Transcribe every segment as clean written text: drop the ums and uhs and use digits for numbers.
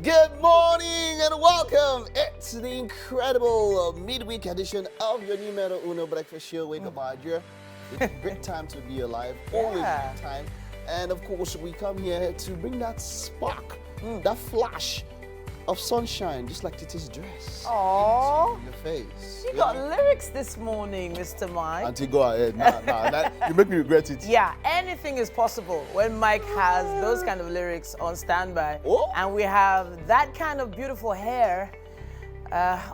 Good morning and welcome. It's the incredible midweek edition of your numero uno breakfast show. Wake up, my dear. It's a great time to be alive. Always a good time. And of course, we come here to bring that spark, that flash of sunshine, just like Titi's dress. Aww. Into your face. You got lyrics this morning, Mr. Mike. Auntie, go ahead. Nah, you make me regret it. Yeah, anything is possible when Mike has those kind of lyrics on standby. Oh. And we have that kind of beautiful hair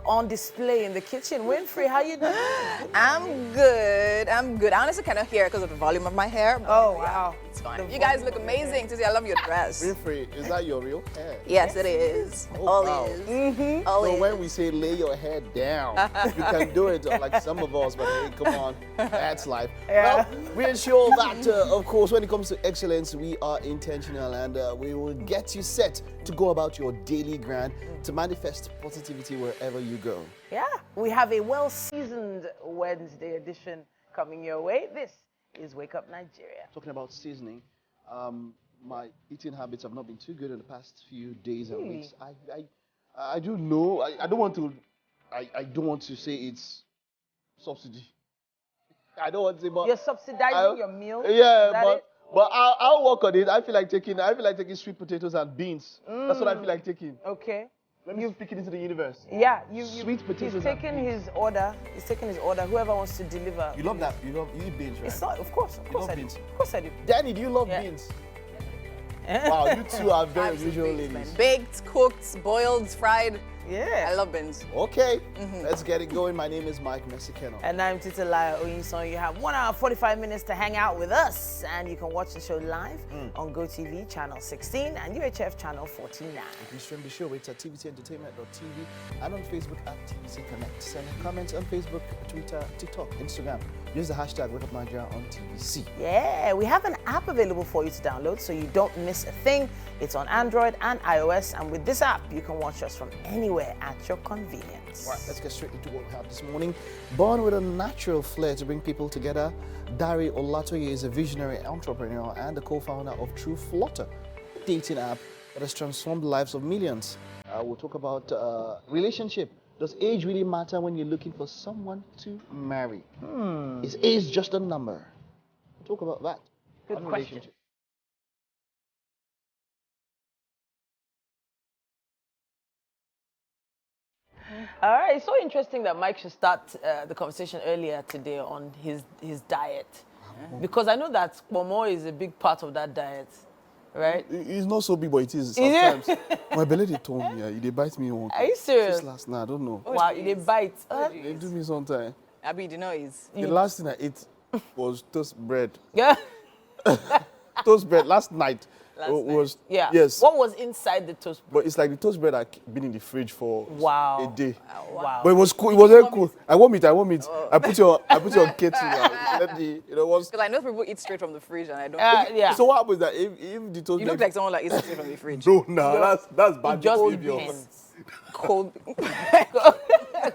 on display in the kitchen. Winfrey, how you doing? I'm good. I honestly cannot hear because of the volume of my hair. Oh, wow. It's fine. You guys look amazing. Tizzy, I love your dress. Winfrey, is that your real hair? Yes, it is. Oh, All wow. is. All So is. when we say lay your head down, you can do it like some of us, but hey, come on, that's life. Yeah. Well, we ensure that, of course, when it comes to excellence, we are intentional and we will get you set to go about your daily grind to manifest positivity wherever you go. Yeah, we have a well-seasoned Wednesday edition coming your way. This is Wake Up Nigeria. Talking about seasoning, my eating habits have not been too good in the past few days and weeks. I do know. I don't want to say it's subsidy. I don't want to say, but You're subsidizing your meal? Yeah, but I'll work on it. I feel like taking sweet potatoes and beans. That's what I feel like taking. Okay. Let me speak it into the universe. Yeah, Sweet potatoes. He's taken his order. He's taken his order. Whoever wants to deliver. You love that? You eat beans, right? It's not, of course love I do. beans? Of course I do. Danny, do you love beans? Wow, you two are very unusual ladies. Baked, cooked, boiled, fried. Yeah. I love beans. Okay, let's get it going. My name is Mike Mexicano. And I'm Titilaya Oyinson. You have 1 hour, 45 minutes to hang out with us. And you can watch the show live on GOTV channel 16 and UHF channel 49. You can stream the show. It's at tvcentertainment.tv and on Facebook at TVC Connect. Send comments on Facebook, Twitter, TikTok, Instagram. Use the hashtag Wake Up Nigeria on TVC. Yeah, we have an app available for you to download so you don't miss a thing. It's on Android and iOS. And with this app, you can watch us from anywhere at your convenience. All right, let's get straight into what we have this morning. Born with a natural flair to bring people together, Dari Olatoye is a visionary entrepreneur and the co-founder of True Flutter, a dating app that has transformed the lives of millions. We'll talk about relationship. Does age really matter when you're looking for someone to marry? Is age just a number? We'll talk about that. Good on question. relationship. All right, it's so interesting that Mike should start the conversation earlier today on his diet. Because I know that pomo is a big part of that diet, right? It's not so big, but it is. Is it? Sometimes my belly they told me, they bite me one. Are you serious? Just last night, I don't know. Wow, they bite. They do me sometimes. Abi, the noise. The last thing I ate was toast bread. Yeah. Toast bread last night was Yeah. yes. What was inside the toast? But it's like the toast bread had been in the fridge for Wow. a day. Wow. But it was cool. It was very cool. I want meat. I put your kettle. Let the once. Because I know people eat straight from the fridge and I don't. Yeah. So what happens that if the toast You bread? look like someone that eats straight from the fridge. No, nah, that's bad It just behavior. depends. Cold.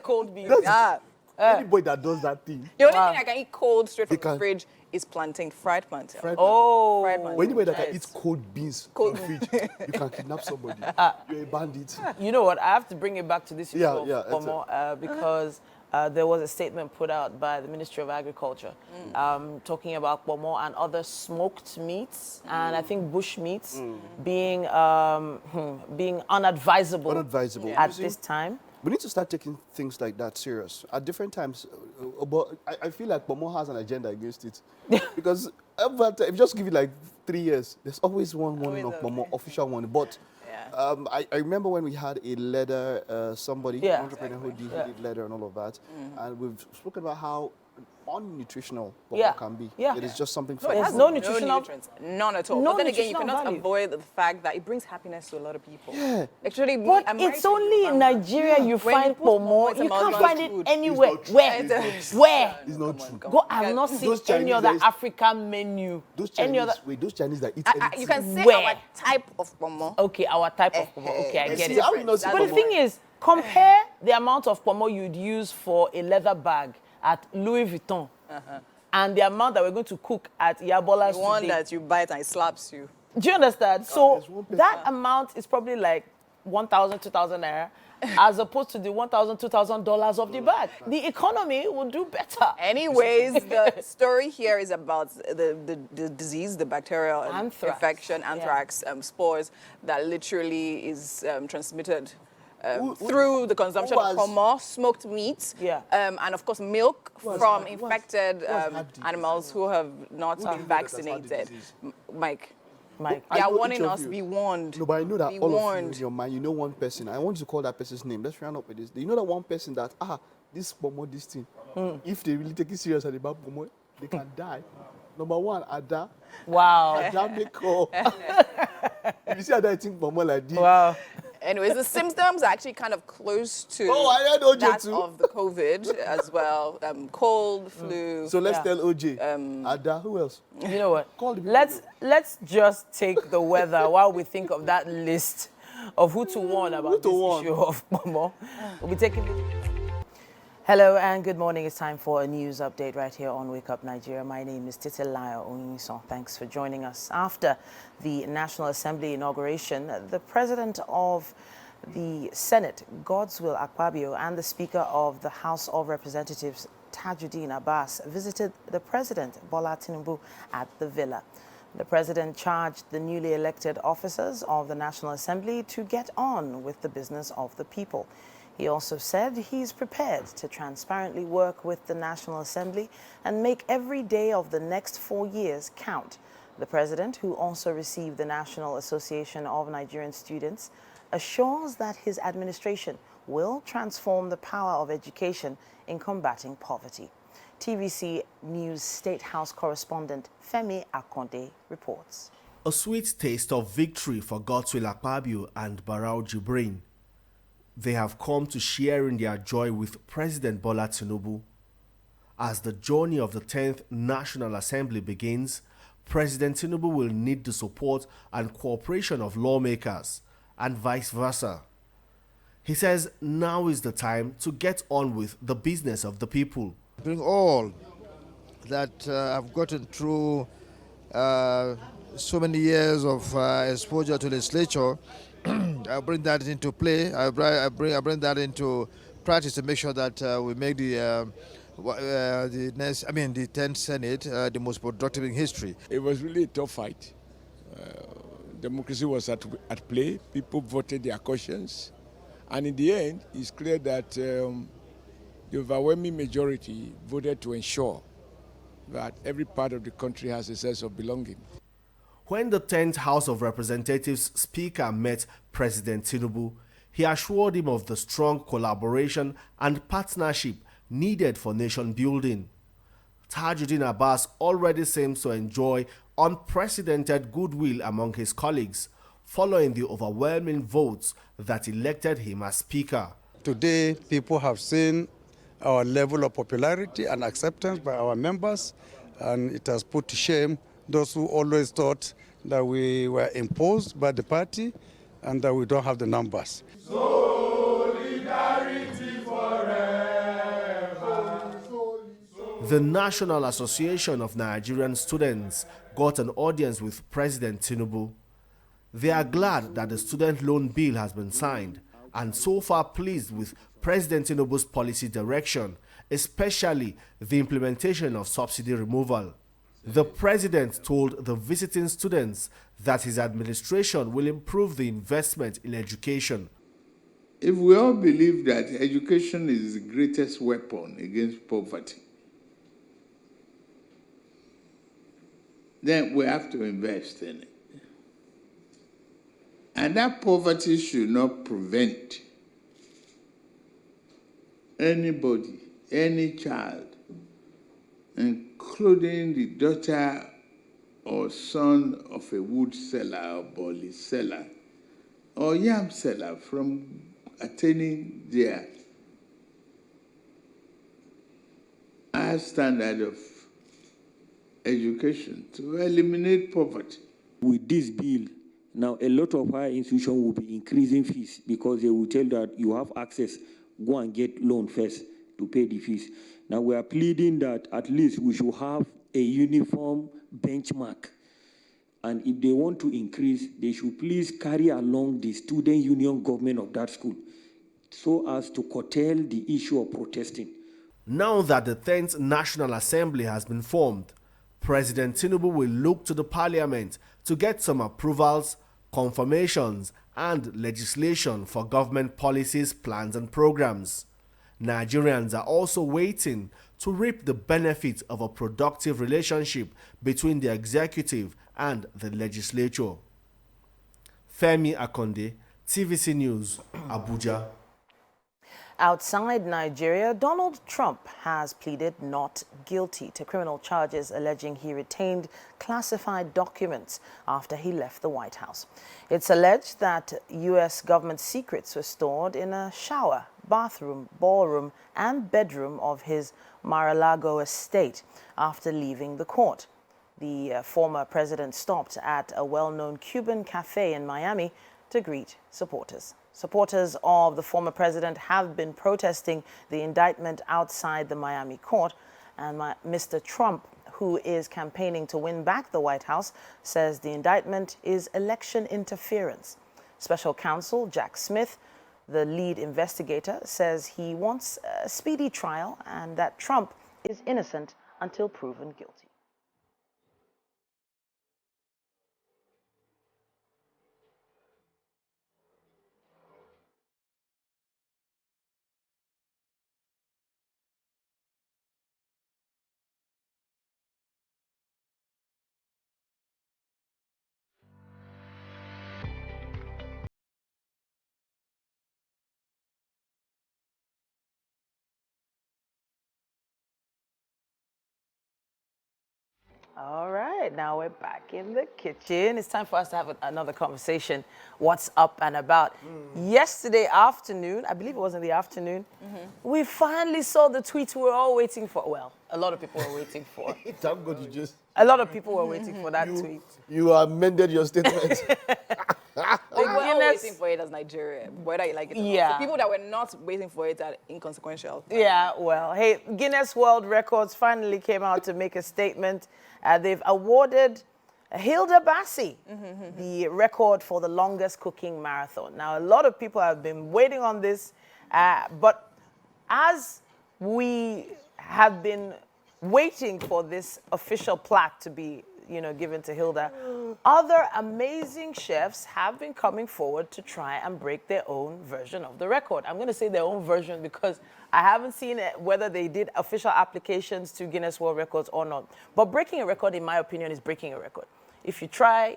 Cold beans. Yeah. Anybody that does that thing. The only thing I can eat cold straight from They can- the fridge is plantain, fried plantain. Fried Oh. Fried plantain. But anybody that can Yes. eat cold beans Cold- from the fridge, you can kidnap somebody. You're a bandit. You know what? I have to bring it back to this issue Yeah, of yeah, that's pomo because there was a statement put out by the Ministry of Agriculture talking about pomo and other smoked meats and I think bush meats being unadvisable, Unadvisable. at You see, this time. We need to start taking things like that serious at different times. But I feel like Pomo has an agenda against it. Because if you just give it like 3 years, there's always one warning of Pomo, official one. But I remember when we had a leather, somebody, Yeah. entrepreneur who did leather and all of that. And we've spoken about how unnutritional Pomo Yeah. can be. Yeah. It is just something for No, it There's has no nutritional- nutrients. None at all. No but then again, you nutritional cannot value. avoid the fact that it brings happiness to a lot of people. Yeah. Actually, But it's only in Nigeria you When find you put pomo. pomo, it's You a can't mouthful find it food. anywhere. It's not true. Where? It's Where? It's not true. Go, I have not seen Those any Chinese other guys- African menu. Those Any Chinese, other? those Chinese that eat you anything. can say Where? our type of pomo. Okay, our type of pomo. Okay, I get See, how it. you not see But the Pomo? thing is, compare the amount of pomo you'd use for a leather bag at Louis Vuitton and the amount that we're going to cook at Yabola's The one today. that you bite and it slaps you. Do you understand? So there's one place that amount is probably like 1,000, 2,000 naira, as opposed to the $1,000, $2,000 of the bag. The economy will do better. Anyways, the story here is about the disease, the bacterial infection, anthrax spores that literally is transmitted through the consumption of more smoked meat, and of course milk from infected animals who have not been vaccinated. Mike. They are warning us, be warned. No, but I know that all of you in your mind, you know one person. I want you to call that person's name. Let's round up with this. You know that one person that, this Pomo, this thing, if they really take it serious at the back Pomo, they can die. Number one, Ada. Wow. Ada make call. If you see Ada eating Pomo like this. Wow. Anyways, the symptoms are actually kind of close to that of the COVID as well. Cold, flu. So let's tell OJ. Ada, who else? You know what? Let's just take the weather while we think of that list of who to warn about this issue of Momo. We'll be taking it. Hello and good morning. It's time for a news update right here on Wake Up Nigeria. My name is Titilayo Onyinso. Thanks for joining us. After the National Assembly inauguration, the President of the Senate, Godswill Akpabio, and the Speaker of the House of Representatives, Tajuddin Abbas, visited the President, Bola Tinubu, at the Villa. The President charged the newly elected officers of the National Assembly to get on with the business of the people. He also said he's prepared to transparently work with the National Assembly and make every day of the next 4 years count. The President, who also received the National Association of Nigerian Students, assures that his administration will transform the power of education in combating poverty. TVC News State House correspondent Femi Akonde reports. A sweet taste of victory for Godswill Akpabio and Barau Jibrin. They have come to share in their joy with President Bola Tinubu. As the journey of the 10th National Assembly begins, President Tinubu will need the support and cooperation of lawmakers, and vice versa. He says now is the time to get on with the business of the people. Bring all that I've gotten through so many years of exposure to legislature, I bring that into play. I bring that into practice to make sure that we make the 10th Senate the most productive in history. It was really a tough fight. Democracy was at play. People voted their conscience, and in the end, it's clear that the overwhelming majority voted to ensure that every part of the country has a sense of belonging. When the 10th House of Representatives Speaker met President Tinubu, he assured him of the strong collaboration and partnership needed for nation building. Tajuddin Abbas already seems to enjoy unprecedented goodwill among his colleagues following the overwhelming votes that elected him as Speaker. Today, people have seen our level of popularity and acceptance by our members, and it has put to shame those who always thought that we were imposed by the party and that we don't have the numbers. Solidarity forever. The National Association of Nigerian Students got an audience with President Tinubu. They are glad that the student loan bill has been signed and so far pleased with President Tinubu's policy direction, especially the implementation of subsidy removal. The president told the visiting students that his administration will improve the investment in education. If we all believe that education is the greatest weapon against poverty, then we have to invest in it. And that poverty should not prevent anybody, any child, including the daughter or son of a wood seller or barley seller or yam seller, from attaining their high standard of education to eliminate poverty. With this bill, now a lot of higher institutions will be increasing fees because they will tell that you have access, go and get loan first to pay the fees. Now we are pleading that at least we should have a uniform benchmark And if they want to increase, they should please carry along the student union government of that school so as to curtail the issue of protesting. Now that the 10th National Assembly has been formed, President Tinubu will look to the parliament to get some approvals, confirmations, and legislation for government policies, plans, and programs. Nigerians are also waiting to reap the benefits of a productive relationship between the executive and the legislature. Femi Akonde, TVC News, Abuja. Outside Nigeria, Donald Trump has pleaded not guilty to criminal charges alleging he retained classified documents after he left the White House. It's alleged that U.S. government secrets were stored in a shower, bathroom, ballroom, and bedroom of his Mar-a-Lago estate after leaving the court. The former president stopped at a well-known Cuban cafe in Miami to greet supporters. Supporters of the former president have been protesting the indictment outside the Miami court, and Mr. Trump, who is campaigning to win back the White House, says the indictment is election interference. Special counsel Jack Smith, the lead investigator, says he wants a speedy trial and that Trump is innocent until proven guilty. All right, now we're back in the kitchen. It's time for us to have another conversation. What's up and about? Yesterday afternoon, I believe it was in the afternoon, we finally saw the tweet we were all waiting for. Well, a lot of people were waiting for. Thank God you just... A lot of people were waiting for that tweet. You amended your statement. We were all waiting for it as Nigeria, whether you like it or not. The people that were not waiting for it are inconsequential. Yeah, well, hey, Guinness World Records finally came out to make a statement. They've awarded Hilda Bassi the record for the longest cooking marathon. Now, a lot of people have been waiting on this, but as we have been waiting for this official plaque to be, given to Hilda, other amazing chefs have been coming forward to try and break their own version of the record. I'm going to say their own version because I haven't seen whether they did official applications to Guinness World Records or not. But breaking a record, in my opinion, is breaking a record. If you try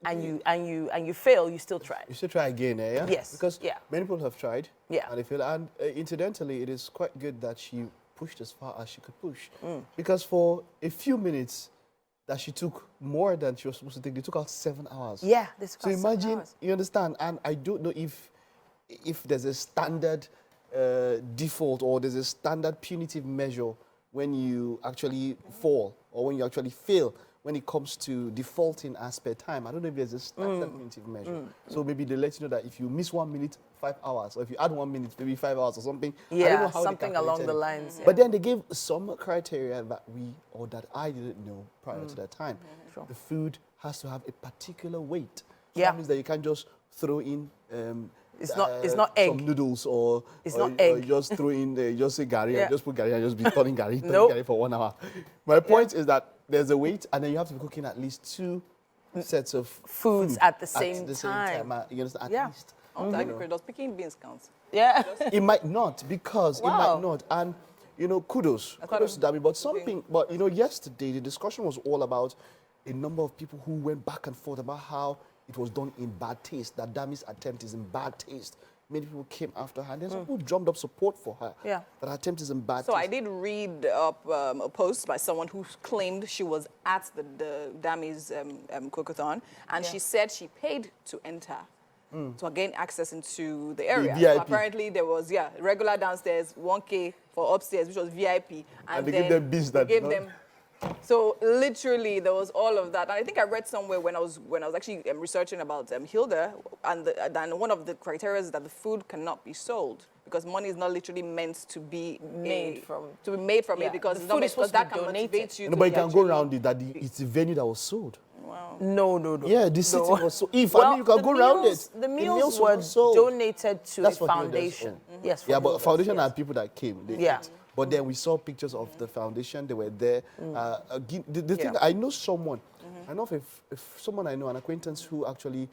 and you fail, you still try. You still try again, yeah? Yes. Because many people have tried. Yeah. And they fail. And incidentally, it is quite good that she pushed as far as she could push. Because for a few minutes that she took more than she was supposed to take, they took out 7 hours. Yeah, they took so out 7 imagine, hours. you understand, and I don't know if there's a standard default or there's a standard punitive measure when you actually fall or when you actually fail when it comes to defaulting as per time. I don't know if there's a standard punitive measure. So maybe they let you know that if you miss 1 minute, 5 hours, or if you add 1 minute, maybe 5 hours or something. Yeah, I don't know how something along the lines. But then they gave some criteria that that I didn't know prior to that time. Sure. The food has to have a particular weight. So Yeah. that means that you can't just throw in it's not egg. some noodles or egg. Or just throw in just say gari and just put gari and just be turning gari, gari for 1 hour. My point is that there's a weight and then you have to be cooking at least 2 sets of foods food at the same time. You understand? At least. Does picking beans count? Yeah. It might not because it might not. And kudos to Dami. But yesterday the discussion was all about a number of people who went back and forth about how it was done in bad taste, that Dami's attempt is in bad taste. Many people came after her, and then some people drummed up support for her. Yeah. That her attempt is in bad taste. So I did read up a post by someone who claimed she was at the Dami's cookathon, and she said she paid to enter. To gain access into the area. So apparently there was, regular downstairs, 1K for upstairs, which was VIP. And they gave them beans that So literally there was all of that. And I think I read somewhere when I was actually researching about Hilda, and one of the criteria is that the food cannot be sold because money is not literally meant to be made from it because it's not meant, because that can motivate you. But you can go around it that it's the venue that was sold. Wow. No. Yeah, the city was so. If Well, I mean, you can the go around meals- it. The meals were donated to a foundation. Yes. For yeah, but Hilders, foundation yes. are people that came. They Yeah. ate. But then we saw pictures of the foundation. They were there. The thing, I know someone. I know if someone I know, an acquaintance who actually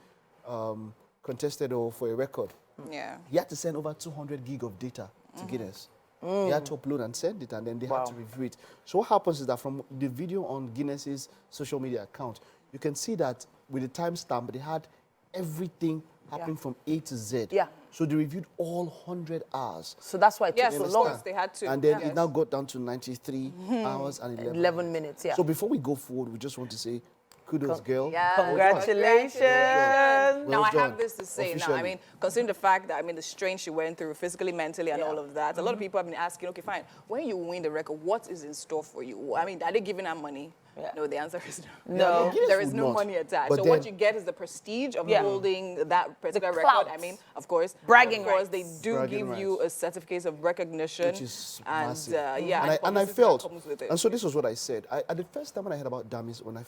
contested for a record. Yeah. He had to send over 200 gig of data to Guinness. He had to upload and send it, and then they had to review it. So what happens is that from the video on Guinness's social media account, you can see that with the timestamp, they had everything happening from A to Z. Yeah. So they reviewed all 100 hours. So that's why it took Yes, so of long. course, they had to. And then it now got down to 93 hours and 11 minutes, yeah. So before we go forward, we just want to say kudos, girl. Yeah. Congratulations. Now, I Well have done. this to say now. I Officially. mean, considering the fact that, I mean, the strain she went through physically, mentally, and all of that, a lot of people have been asking, okay, fine, when you win the record, what is in store for you? I mean, are they giving her money? Yeah. No, the answer is no. No. Guinness There is would no not. money attached. But So then- what you get is the prestige of holding that particular clout. record. I mean, of course. Bragging Of course, rights. they do Bragging give you a certificate of recognition. Which is and, massive. yeah, And I publicity that felt, comes with it. and so this was what I said. At the first time when I heard about dummies, when I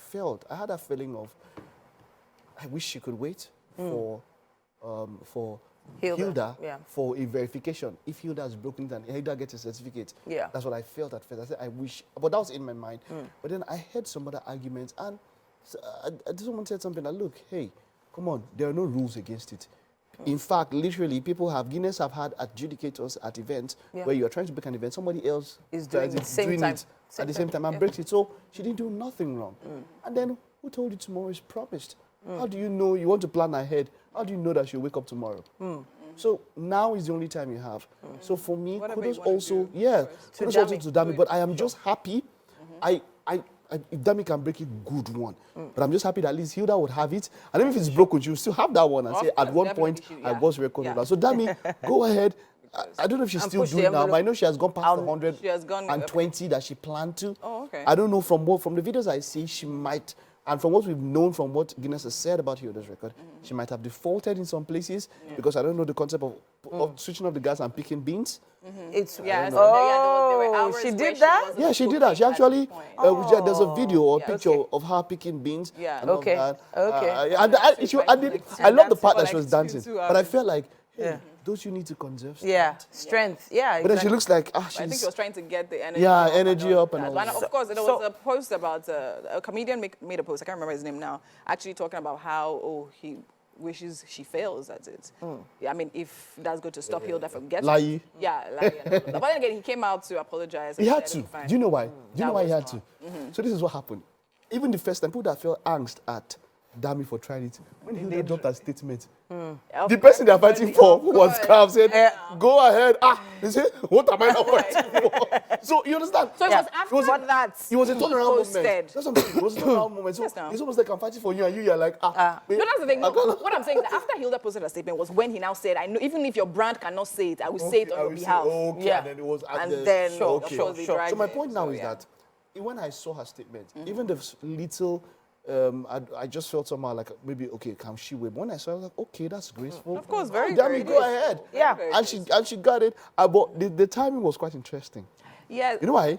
had that feeling of, I wish she could wait for Hilda yeah. for a verification. If Hilda has broken it and Hilda gets a certificate, Yeah. that's what I felt at first. I said, I wish, but that was in my mind. But then I heard some other arguments, and someone said something like, look, hey, come on, there are no rules against it. In fact, literally, Guinness have had adjudicators at events where you are trying to book an event, somebody else Is doing it same time. at the same time and breaks it. So she didn't do nothing wrong. And then who told you tomorrow is promised? How do you know you want to plan ahead? How do you know that she'll wake up tomorrow? So now is the only time you have. So for me, Whatever kudos you wanna also, do, kudos also to Dami. But I am just happy. If Dami can break it, good one. But I'm just happy that at least Hilda would have it. And even if it's broken, she'll still have that one and say, at one point, I was recorded. So Dami, go ahead. I don't know if she's still push the doing now, but I know she has gone past the She has gone 120 that she planned to. Oh, okay. I don't know from the videos I see, she might, and from what we've known from what Guinness has said about Hilda's record, she might have defaulted in some places because I don't know the concept of switching off the gas and picking beans. It's Yeah, so there were hours she where did that? wasn't Yeah, she did that. She cooking at actually, the point. there's a video or picture okay. of her picking beans. Yeah. and all Okay, that. okay. I love the part that for she was like dancing, 2 but I hours. felt like, hey, don't you need to conserve? Yeah, strength. Yeah, But then she looks like, I think she's. she was trying to get the energy Yeah, up. energy up and all And that. of course, there So- was a post about, a comedian made a post, I can't remember his name now, actually talking about how, he wishes she fails at it. Yeah, I mean, if that's going to stop Hilda from getting Lie. it. Yeah, lie. But then again, he came out to apologize. He and had said, to. "Okay, fine." Do you know why? Do you That know why he was had to? So this is what happened. Even the first time, people that felt angst at Dami for trying it, when Hilda dropped her statement, Of the course, person they're fighting for, who was course. calm, said, go ahead. They said, what am I not fighting for? So you understand? So it was after that. It was a he turnaround posted. moment. That's what I'm saying. It was a turnaround moment. So Yes, now. it's almost like I'm fighting for you and you're like, babe, No, that's the thing. I No, can't- what I'm saying is that after Hilda posted her statement was when he now said, I know, even if your brand cannot say it, I will say it on I your will say, behalf. okay, Yeah. and then it was at And the, then, Sure, of okay. course, they dragged So my it. point now So, is yeah. that when I saw her statement, even the little, I just felt somehow like maybe can she wait? When I saw, her, I was like, okay, that's graceful. Of course, very, Damn very it, go graceful. ahead. Yeah. Very And she got it. But the timing was quite interesting. Yeah. You know why?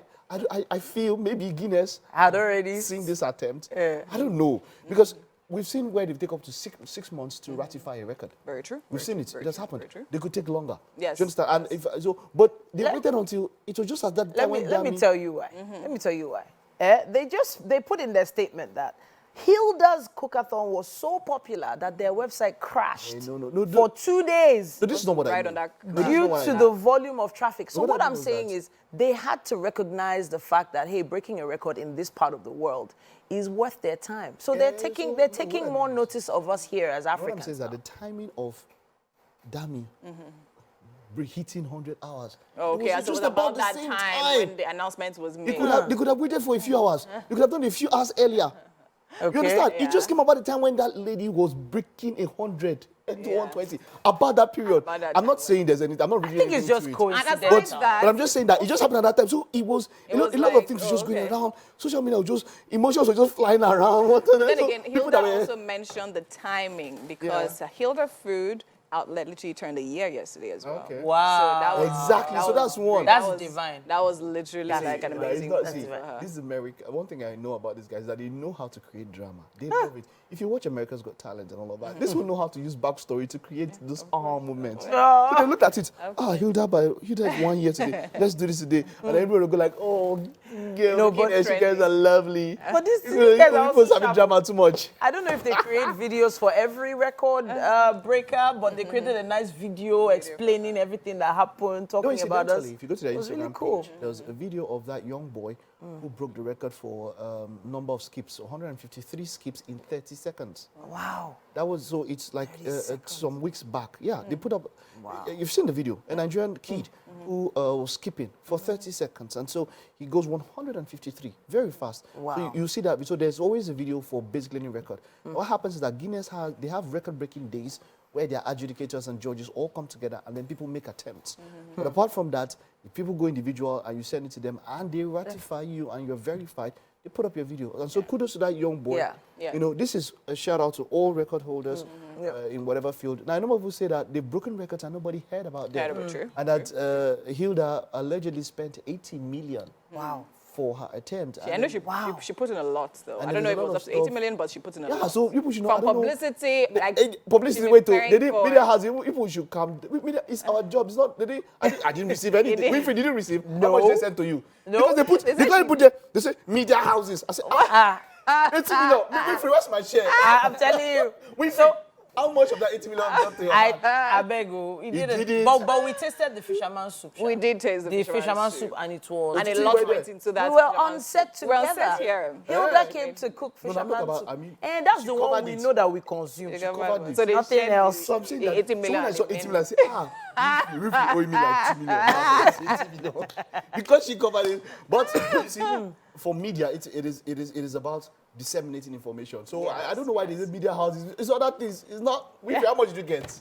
I feel maybe Guinness had already seen this attempt. Yeah. I don't know because we've seen where they take up to six months to ratify a record. Very true. We've seen it. Very It has true, happened. very true. They could take longer. Yes. Do you understand? And but they waited until it was just at that time when let me Dami- tell you why. Let me tell you why. They put in their statement that Hilda's Cookathon was so popular that their website crashed no, for 2 days So this is not what I Right mean. on that. No, this is due not what I to mean. the volume of traffic. So What what I I'm mean is saying that- is they had to recognize the fact that, hey, breaking a record in this part of the world is worth their time. So they're taking more notice of us here as What I'm Africans. saying is that the timing of Dami hitting 100 hours. Okay, it was so it was just about the that same time when the announcement was made. They could have waited for a few hours. They could have done it a few hours earlier. You understand? It just came about the time when that lady was breaking 100 and 120. About that period. About that I'm not time. saying there's anything. I'm not reading I think it's anything just into it. And coincidental. aside that, But I'm just saying that it just happened at that time. So it was, a was lot like, of things were just oh, going okay. around. Social media was just, emotions were just flying around. then So again, people Hilda that were- also mentioned the timing because Hilda Food outlet literally turned a year yesterday as well. Okay. Wow. So that was, Exactly. So that's one. That's divine. That was literally like an It's amazing not- thing see, for her. this is America. One thing I know about these guys is that they know how to create drama. They love it. If you watch America's Got Talent and all of that, this will know how to use backstory to create those aha moments. So they look at it. Hilda's 1 year today. Let's do this today. And everyone will go like, oh, girl, No, no, but you guys are lovely. But these You guys are people also having sharp. drama too much. I don't know if they create videos for every record breaker, but they created a nice video explaining everything that happened, No, talking about us. incidentally, if you go to their It was Instagram really cool. page, there was a video of that young boy who broke the record for number of skips, 153 skips in 30 seconds. Wow. That was so. It's like some weeks back. Yeah, they put up. You've seen the video. A Nigerian kid who was skipping for 30 seconds, and so he goes 153 very fast. Wow. So you see that. So there's always a video for basically any record. What happens is that Guinness they have record-breaking days where their adjudicators and judges all come together, and then people make attempts. But apart from that, if people go individual and you send it to them, and they ratify you and you're verified, they put up your video. And so kudos to that young boy. Yeah. You know, this is a shout out to all record holders in whatever field. Now, I know people say that they've broken records and nobody heard about them. True. And that Hilda allegedly spent 80 million for her attempt. I know she put in a lot though. And I don't know if it there's a was lot up of to 80 million, but she put in a lot. Yeah, so people should know. From I don't know. publicity, like Publicity, she's wait, they preparing didn't, for- media has, people should come. Media, it's our job. It's not, I didn't receive anything. Winfrey didn't receive. How much they sent to you? No. Because they can't put there, they say media houses. I said, 80 million. Winfrey, what's my share? I'm telling you. Winfrey, how much of that 80 million got to your hand? I beg you. He didn't. didn't. But we tasted the fisherman's soup. We did taste the fisherman's soup, and it was. and a still lot right went there. into that. We were fisherman's on set soup. We're together. on set here. Hilda came to cook No, I'm not fisherman's about, soup. I mean, And that's she the one covered we it. know that we consume. They covered it. So they Nothing shared else. So I'm saying the that 80 million. someone I saw and 80 million, I say, Winfrey owing me like 2 million. 80 million. Because she covered it. But you see, for media, it is about disseminating information. So I don't know why they say media houses. It's other things. It's not. Winfrey, how much did you get?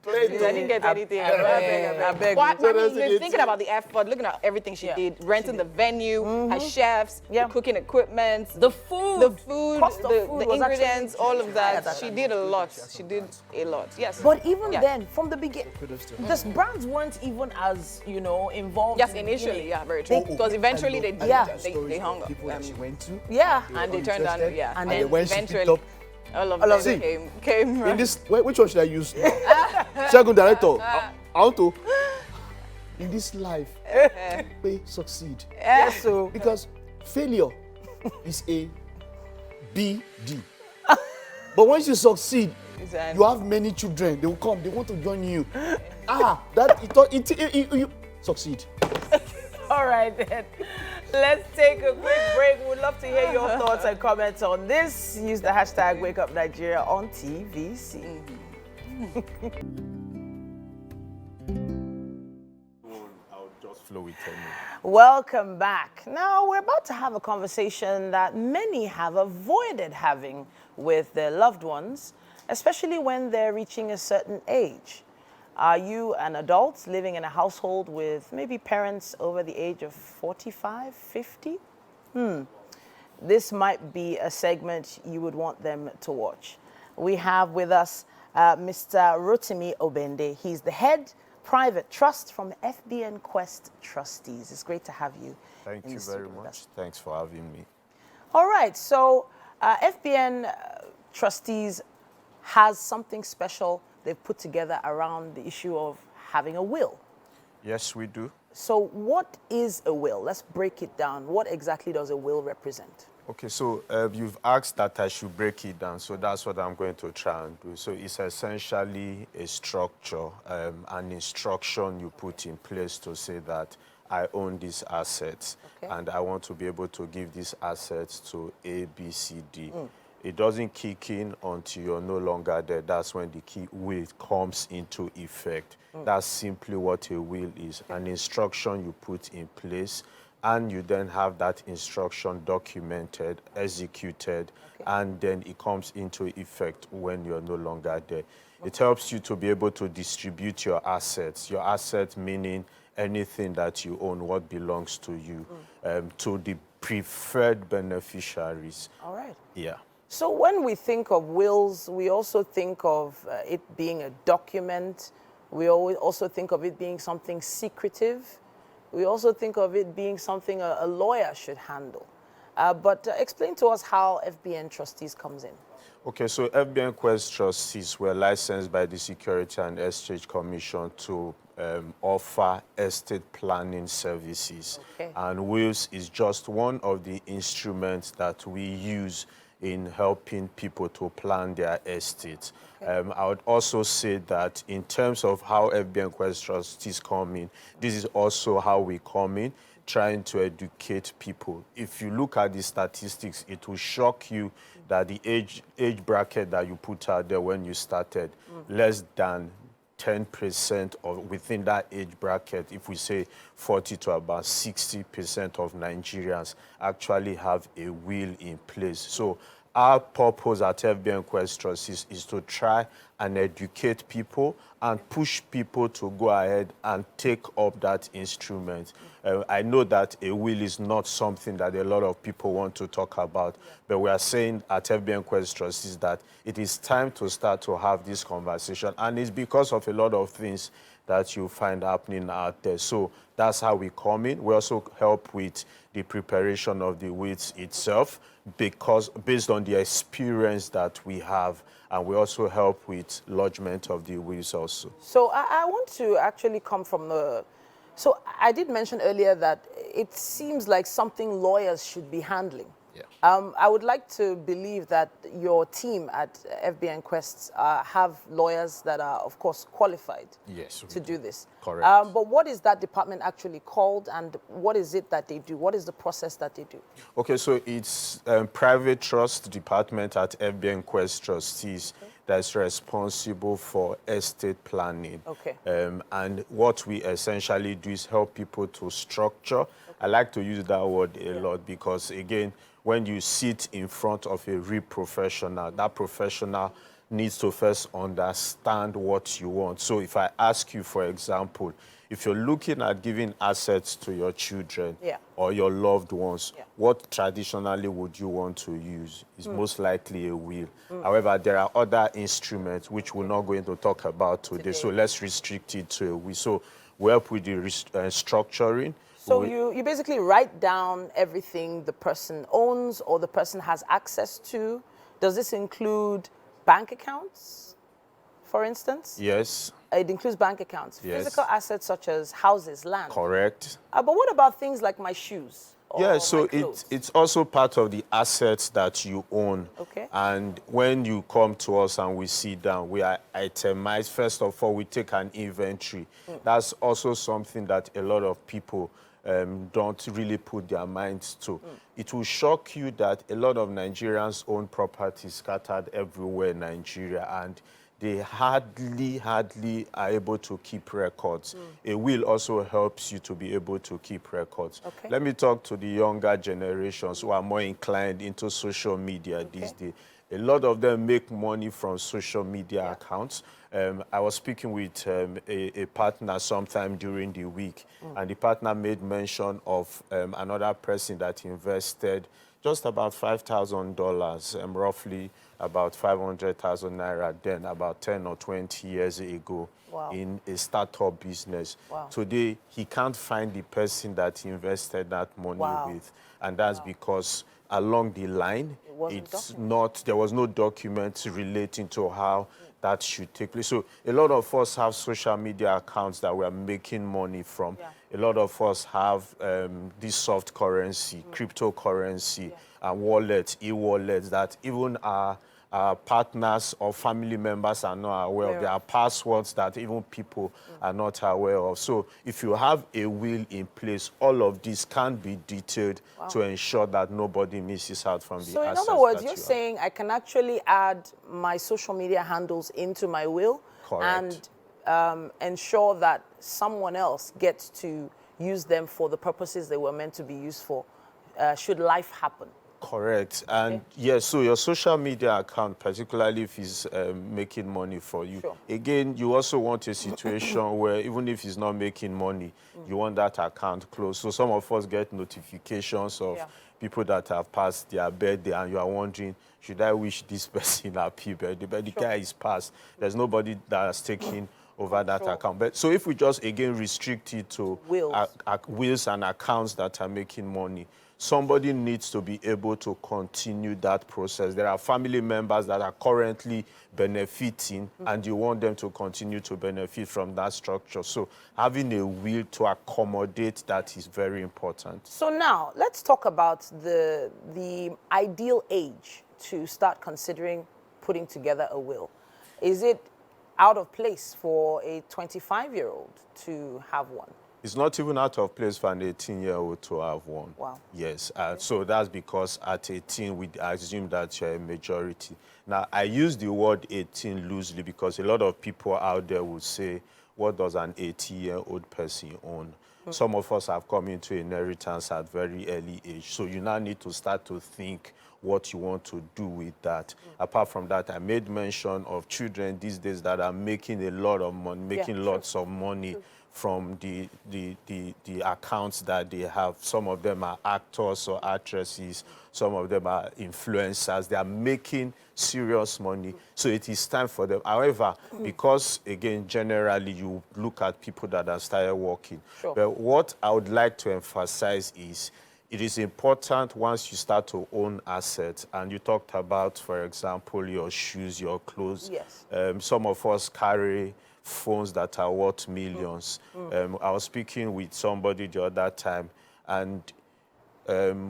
I didn't get anything. I beg. Well, I mean, So thinking about the effort, looking at everything she did, renting the venue, her chefs, Yeah. the cooking equipment, The food. the food, Cost of the food was actually ingredients, all of that. higher She than did a lot. She did a lot. Yes. But even Yeah. then, from the beginning, the brands weren't even as, involved. Yes, in the initially, beginning. yeah, very true. Because eventually they hung up. People that she went to. Yeah. And they turned down, interested, and then then when she picked eventually up, all of of them them. came in this, which one should I use? Second director. I want to. In this life, we succeed. Yes, so. Because failure is a BD. But once you succeed, Exactly. you have many children. They will come. They want to join you. You succeed. All right, then. Let's take a quick break. We'd love to hear your thoughts and comments on this. Use the hashtag WakeUpNigeria on TVC. I'll just flow with me. Welcome back. Now, we're about to have a conversation that many have avoided having with their loved ones, especially when they're reaching a certain age. Are you an adult living in a household with maybe parents over the age of 45, 50? This might be a segment you would want them to watch. We have with us Mr. Rotimi Obende. He's the head private trust from FBN Quest Trustees. It's great to have you. Thank in you the studio very with much. us. Thanks for having me. All right, so FBN Trustees has something special they've put together around the issue of having a will. Yes, we do. So what is a will? Let's break it down. What exactly does a will represent? Okay, so you've asked that I should break it down, so that's what I'm going to try and do. So it's essentially a structure, an instruction you put in place to say that I own these assets, and I want to be able to give these assets to A, B, C, D. It doesn't kick in until you're no longer there. That's when the key will comes into effect. That's simply what a will is, an instruction you put in place, and you then have that instruction documented, executed, and then it comes into effect when you're no longer there. It helps you to be able to distribute your assets meaning anything that you own, what belongs to you, to the preferred beneficiaries. All right. Yeah. So when we think of wills, we also think of it being a document. We also think of it being something secretive. We also think of it being something a lawyer should handle. But explain to us how FBN Trustees comes in. Okay, so FBN Quest Trustees were licensed by the Security and Exchange Commission to offer estate planning services. Okay. And wills is just one of the instruments that we use in helping people to plan their estates. Okay. I would also say that in terms of how FBN Quest Trustees come in, this is also how we come in, trying to educate people. If you look at the statistics, it will shock you that the age bracket that you put out there when you started, less than 10% of within that age bracket, if we say 40 to about 60% of Nigerians actually have a will in place. So our purpose at FBN Quest Trustees is to try and educate people and push people to go ahead and take up that instrument. I know that a will is not something that a lot of people want to talk about, but we are saying at FBN Quest Trustees that it is time to start to have this conversation, and it's because of a lot of things that you find happening out there. So that's how we come in. We also help with the preparation of the wills itself, because based on the experience that we have, and we also help with lodgement of the wills also. So I want to actually come from the... So I did mention earlier that it seems like something lawyers should be handling. Yeah. I would like to believe that your team at FBN Quests have lawyers that are, of course, qualified to do this. Correct. But what is that department actually called, and what is it that they do? What is the process that they do? Okay, so it's private trust department at FBN Quest Trustees that's responsible for estate planning. Okay. And what we essentially do is help people to structure. I like to use that word a lot because, again, when you sit in front of a real professional, that professional needs to first understand what you want. So if I ask you, for example, if you're looking at giving assets to your children or your loved ones, what traditionally would you want to use? It's most likely a will. However, there are other instruments which we're not going to talk about today. So let's restrict it to a will. So we help with the structuring. So you basically write down everything the person owns or the person has access to. Does this include bank accounts, for instance? Yes. It includes bank accounts. Yes. Physical assets such as houses, land. Correct. But what about things like my shoes? Yeah, so it's also part of the assets that you own. Okay. And when you come to us and we sit down, we itemize. First of all, we take an inventory. That's also something that a lot of people don't really put their minds to. It will shock you that a lot of Nigerians own property scattered everywhere in Nigeria, and they hardly are able to keep records. A will also helps you to be able to keep records. Okay. Let me talk to the younger generations who are more inclined into social media these days. A lot of them make money from social media accounts. I was speaking with a partner sometime during the week, and the partner made mention of another person that invested just about $5,000, roughly about 500,000 naira then, about 10 or 20 years ago, in a startup business. Today, he can't find the person that he invested that money with, and that's because along the line, there was no document relating to how that should take place. So a lot of us have social media accounts that we are making money from. A lot of us have this soft currency, cryptocurrency, and wallets, e-wallets that even our partners or family members are not aware of. There are passwords that even people are not aware of. So if you have a will in place, all of this can be detailed to ensure that nobody misses out from the assets. So in other words, you're saying I can actually add my social media handles into my will and ensure that someone else gets to use them for the purposes they were meant to be used for, should life happen. Correct. And yes, so your social media account, particularly if it's making money for you, again, you also want a situation where even if it's not making money, you want that account closed. So some of us get notifications of people that have passed their birthday, and you are wondering, should I wish this person happy birthday? But the guy is passed. There's nobody that has taken over that account. But so if we just again restrict it to wills and accounts that are making money, somebody needs to be able to continue that process. There are family members that are currently benefiting, and you want them to continue to benefit from that structure. So having a will to accommodate that is very important. So now let's talk about the ideal age to start considering putting together a will. Is it out of place for a 25-year-old to have one? It's not even out of place for an 18-year-old to have one. Wow. Yes. So that's because at 18, we assume that you're a majority. Now, I use the word 18 loosely because a lot of people out there would say, what does an 80-year-old person own? Some of us have come into inheritance at very early age. So you now need to start to think what you want to do with that. Apart from that, I made mention of children these days that are making a lot of money, making lots of money from the accounts that they have. Some of them are actors or actresses. Some of them are influencers. They are making serious money. So it is time for them. However, because, again, generally you look at people that have started working. But what I would like to emphasize is it is important once you start to own assets, and you talked about, for example, your shoes, your clothes. Yes. Some of us carry phones that are worth millions. I was speaking with somebody the other time, and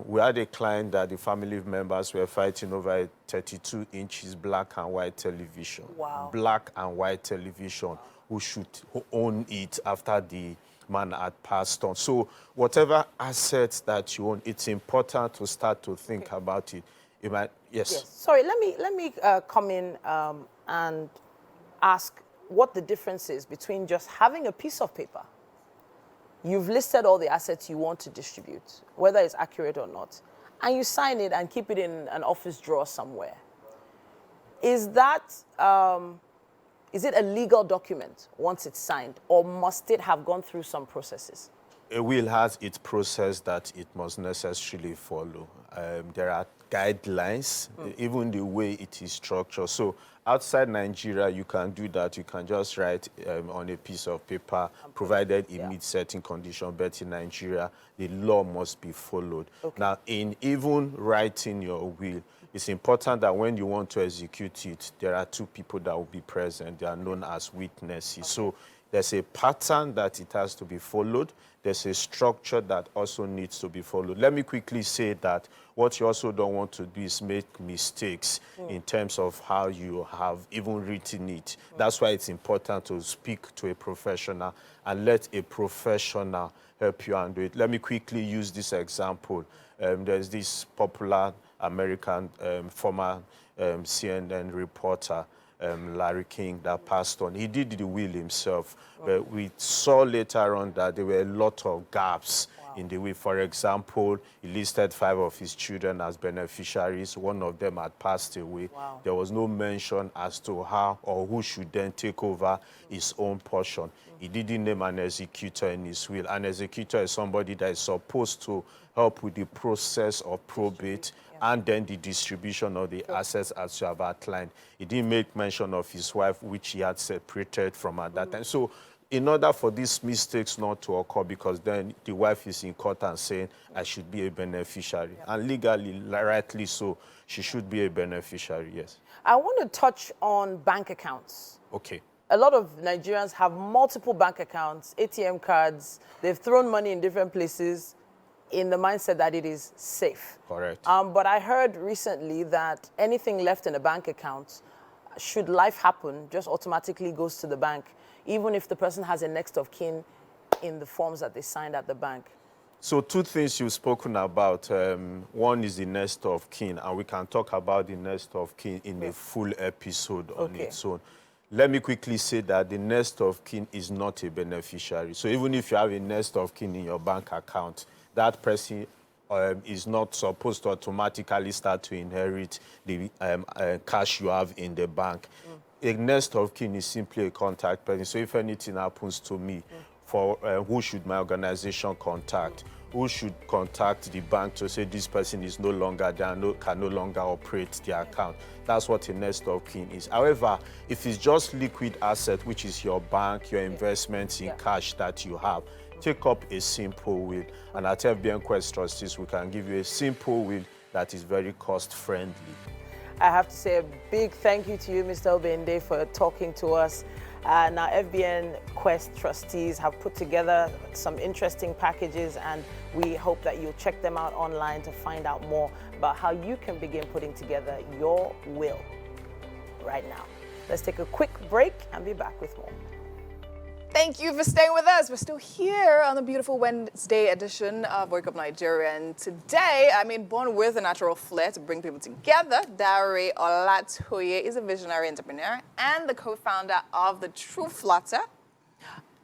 we had a client that the family members were fighting over a 32 inches black and white television. Wow. Black and white television. Who should own it after the man had passed on? So whatever assets that you own, it's important to start to think about it. You might, yes. Sorry, let me come in and ask what the difference is between just having a piece of paper. You've listed all the assets you want to distribute, whether it's accurate or not, and you sign it and keep it in an office drawer somewhere. Is that, is it a legal document once it's signed, or must it have gone through some processes? A will has its process that it must necessarily follow. There are guidelines, even the way it is structured. So outside Nigeria, you can do that. You can just write on a piece of paper, provided it meets certain conditions. But in Nigeria, the law must be followed. Now, in even writing your will, it's important that when you want to execute it, there are two people that will be present. They are known as witnesses. So there's a pattern that it has to be followed. There's a structure that also needs to be followed. Let me quickly say that what you also don't want to do is make mistakes in terms of how you have even written it. That's why it's important to speak to a professional and let a professional help you handle it. Let me quickly use this example. There's this popular American former CNN reporter, Larry King, that passed on. He did the will himself, but we saw later on that there were a lot of gaps in the will. For example, he listed 5 of his children as beneficiaries. One of them had passed away. There was no mention as to how or who should then take over his own portion. He didn't name an executor in his will. An executor is somebody that is supposed to help with the process of probate and then the distribution of the assets as you have outlined. He didn't make mention of his wife, which he had separated from at that time. So in order for these mistakes not to occur, because then the wife is in court and saying, I should be a beneficiary. And legally, rightly so, she should be a beneficiary, yes. I want to touch on bank accounts. Okay. A lot of Nigerians have multiple bank accounts, ATM cards. They've thrown money in different places in the mindset that it is safe. Correct. But I heard recently that anything left in a bank account, should life happen, just automatically goes to the bank, even if the person has a next of kin in the forms that they signed at the bank. So 2 things you've spoken about. One is the next of kin, and we can talk about the next of kin in a full episode on its own. Let me quickly say that the next of kin is not a beneficiary. So even if you have a next of kin in your bank account, that person is not supposed to automatically start to inherit the cash you have in the bank. A next of kin is simply a contact person. So if anything happens to me, for who should my organization contact? Who should contact the bank to say this person is no longer there, can no longer operate the account? That's what a next of kin is. However, if it's just liquid asset, which is your bank, your investments in cash that you have, take up a simple will. And at FBN Quest Trustees, we can give you a simple will that is very cost-friendly. I have to say a big thank you to you, Mr. Obende, for talking to us. Now, FBN Quest Trustees have put together some interesting packages, and we hope that you'll check them out online to find out more about how you can begin putting together your will right now. Let's take a quick break and be back with more. Thank you for staying with us. We're still here on the beautiful Wednesday edition of Wake Up Nigeria. And today, born with a natural flair to bring people together, Dare Olatoye is a visionary entrepreneur and the co-founder of the True Flutter,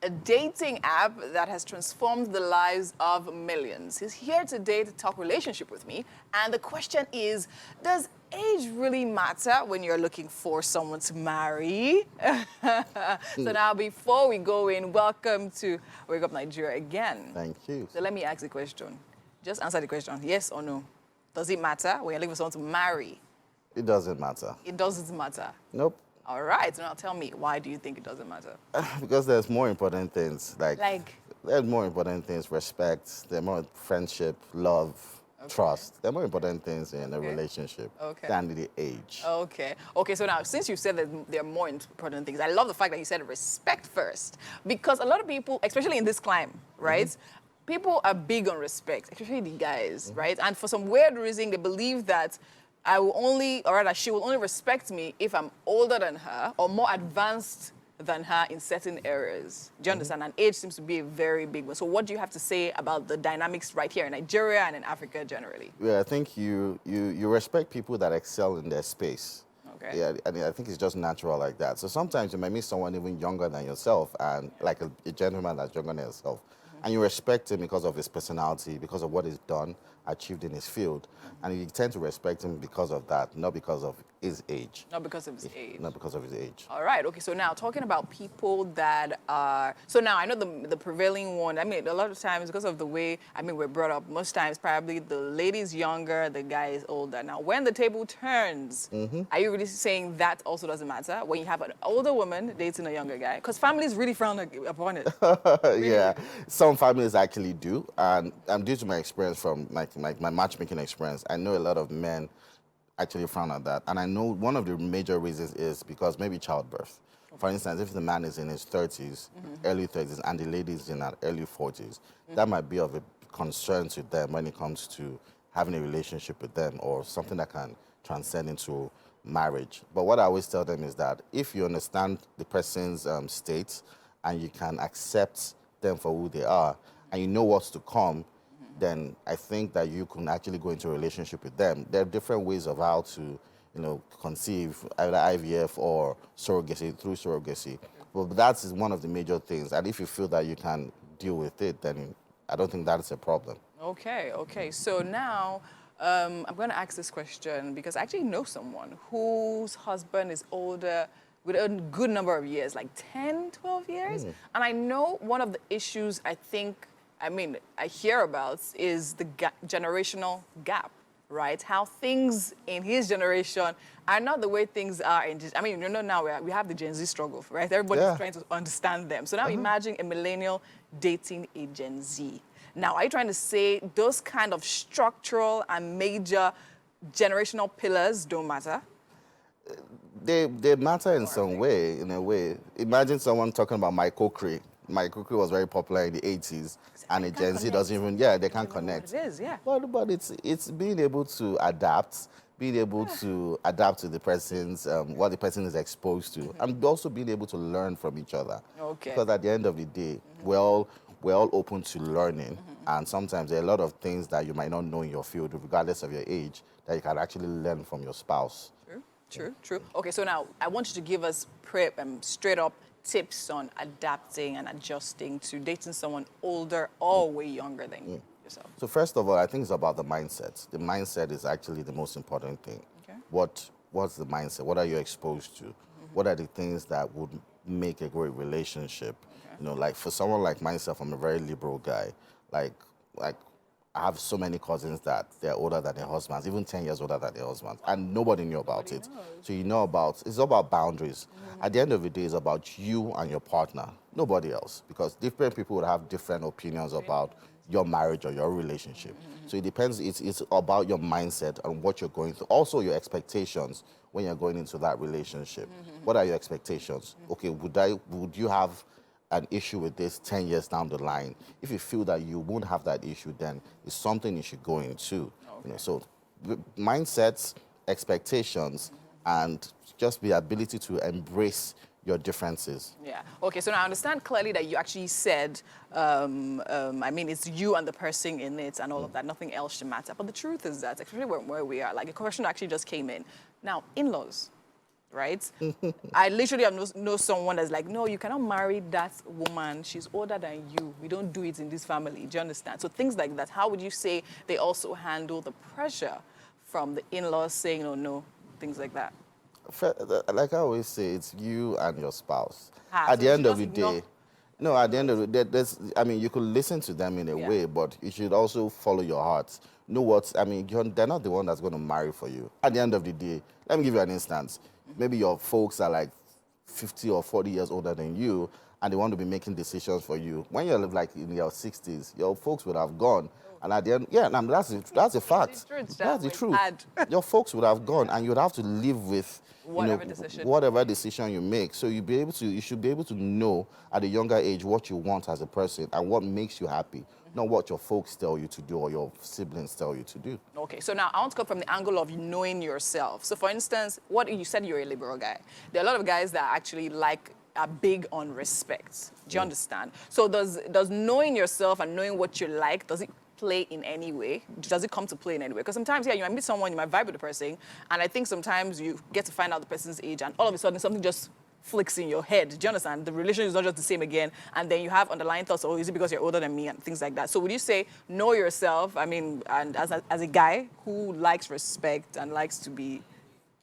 a dating app that has transformed the lives of millions. He's here today to talk relationship with me. And the question is, does age really matter when you're looking for someone to marry? So now, before we go in, welcome to Wake Up Nigeria again. Thank you. So let me ask the question. Just answer the question, yes or no. Does it matter when you're looking for someone to marry? It doesn't matter. It doesn't matter? Nope. All right, so now tell me, why do you think it doesn't matter? Because there's more important things. Like? There's more important things, respect, there's more friendship, love, trust. They're more important things in a relationship than the age. Okay, so now, since you said that there are more important things, I love the fact that you said respect first. Because a lot of people, especially in this climate, right? People are big on respect, especially the guys, right? And for some weird reason, they believe that she will only respect me if I'm older than her or more advanced than her in certain areas. Do you understand? And age seems to be a very big one. So what do you have to say about the dynamics right here in Nigeria and in Africa generally? Yeah, I think you respect people that excel in their space. Okay. Yeah, and I think it's just natural like that. So sometimes you might meet someone even younger than yourself, and like a gentleman that's younger than yourself, and you respect him because of his personality, because of what he's done, achieved in his field, and you tend to respect him because of that, not because of his age. Not because of his age. Not because of his age. All right, okay, so now talking about people that are, so now I know the prevailing one, a lot of times because of the way, we're brought up, most times probably the lady's younger, the guy is older. Now, when the table turns, are you really saying that also doesn't matter? When you have an older woman dating a younger guy? Because families really frown upon it. Really? Yeah, some families actually do, and due to my experience from my matchmaking experience, I know a lot of men actually frown at that. And I know one of the major reasons is because maybe childbirth. For instance, if the man is in his 30s, early 30s, and the lady is in her early 40s, that might be of a concern to them when it comes to having a relationship with them or something that can transcend into marriage. But what I always tell them is that if you understand the person's state and you can accept them for who they are and you know what's to come, then I think that you can actually go into a relationship with them. There are different ways of how to, conceive, either IVF or surrogacy, through surrogacy. But that is one of the major things. And if you feel that you can deal with it, then I don't think that is a problem. Okay. So now I'm going to ask this question because I actually know someone whose husband is older with a good number of years, like 10, 12 years. And I know one of the issues I hear about is the generational gap, right? How things in his generation are not the way things are in this. Now we have the Gen Z struggle, right? Everybody's trying to understand them. So now imagine a millennial dating a Gen Z. Now, are you trying to say those kind of structural and major generational pillars don't matter? They matter in some way, in a way. Imagine someone talking about Michael Cree. Michael Cree was very popular in the 80s, and a Gen Z doesn't even, they can't connect. It is, yeah. But it's being able to adapt, to the person's, what the person is exposed to, and also being able to learn from each other. Okay. Because at the end of the day, we're all open to learning, and sometimes there are a lot of things that you might not know in your field, regardless of your age, that you can actually learn from your spouse. True. Okay, so now I want you to give us straight up tips on adapting and adjusting to dating someone older or way younger than yourself? So first of all, I think it's about the mindset. The mindset is actually the most important thing. Okay. What's the mindset? What are you exposed to? What are the things that would make a great relationship? Okay. You know, like for someone like myself, I'm a very liberal guy. Like I have so many cousins that they're older than their husbands, even 10 years older than their husbands, and nobody knew about it. So you know it's all about boundaries. At the end of the day, it's about you and your partner, nobody else, because different people would have different opinions about your marriage or your relationship. So it depends, it's about your mindset and what you're going through. Also your expectations when you're going into that relationship. What are your expectations? Okay, would you have an issue with this 10 years down the line? If you feel that you won't have that issue, then it's something you should go into. Okay. You know, so mindsets, expectations, and just the ability to embrace your differences. Yeah. Okay, so now I understand clearly that you actually said, I mean, it's you and the person in it and all of that, nothing else should matter. But the truth is that, especially where we are, like a question actually just came in. Now, in-laws, right? I literally know someone that's like, no, you cannot marry that woman. She's older than you. We don't do it in this family. Do you understand? So things like that, how would you say they also handle the pressure from the in-laws saying, oh, no, things like that? Like I always say, it's you and your spouse. At so the end of the day, no, at the end of the day, I mean, you could listen to them in a way, but you should also follow your heart. Know what? I mean, they're not the one that's going to marry for you. At the end of the day, let me give you an instance. Maybe your folks are like 50 or 40 years older than you, and they want to be making decisions for you. When you're like in your 60s, your folks would have gone. And at the end, that's a fact. That's the truth. Your folks would have gone, and you'd have to live with whatever decision you make. So you should be able to know at a younger age what you want as a person and what makes you happy, not what your folks tell you to do or your siblings tell you to do. Okay, so now I want to come from the angle of knowing yourself. So for instance, what you said, you're a liberal guy. There are a lot of guys that actually are big on respect. Do you understand? So does knowing yourself and knowing what you like, does it play in any way? Does it come to play in any way? Because sometimes, you might meet someone, you might vibe with the person, and I think sometimes you get to find out the person's age, and all of a sudden something just flicks in your head. Do you understand? The relation is not just the same again, and then you have underlying thoughts, oh, is it because you're older than me, and things like that. So would you say know yourself, I mean, and as a guy who likes respect and likes to be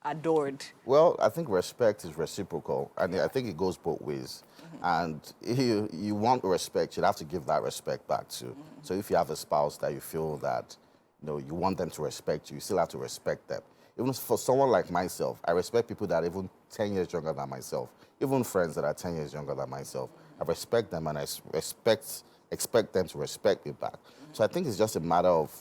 adored? Well, I think respect is reciprocal, and I think it goes both ways. And if you want respect, you'd have to give that respect back too. So if you have a spouse that you feel that you want them to respect you, you still have to respect them. Even for someone like myself, I respect people that are even 10 years younger than myself, even friends that are 10 years younger than myself. I respect them, and I expect them to respect me back. So I think it's just a matter of,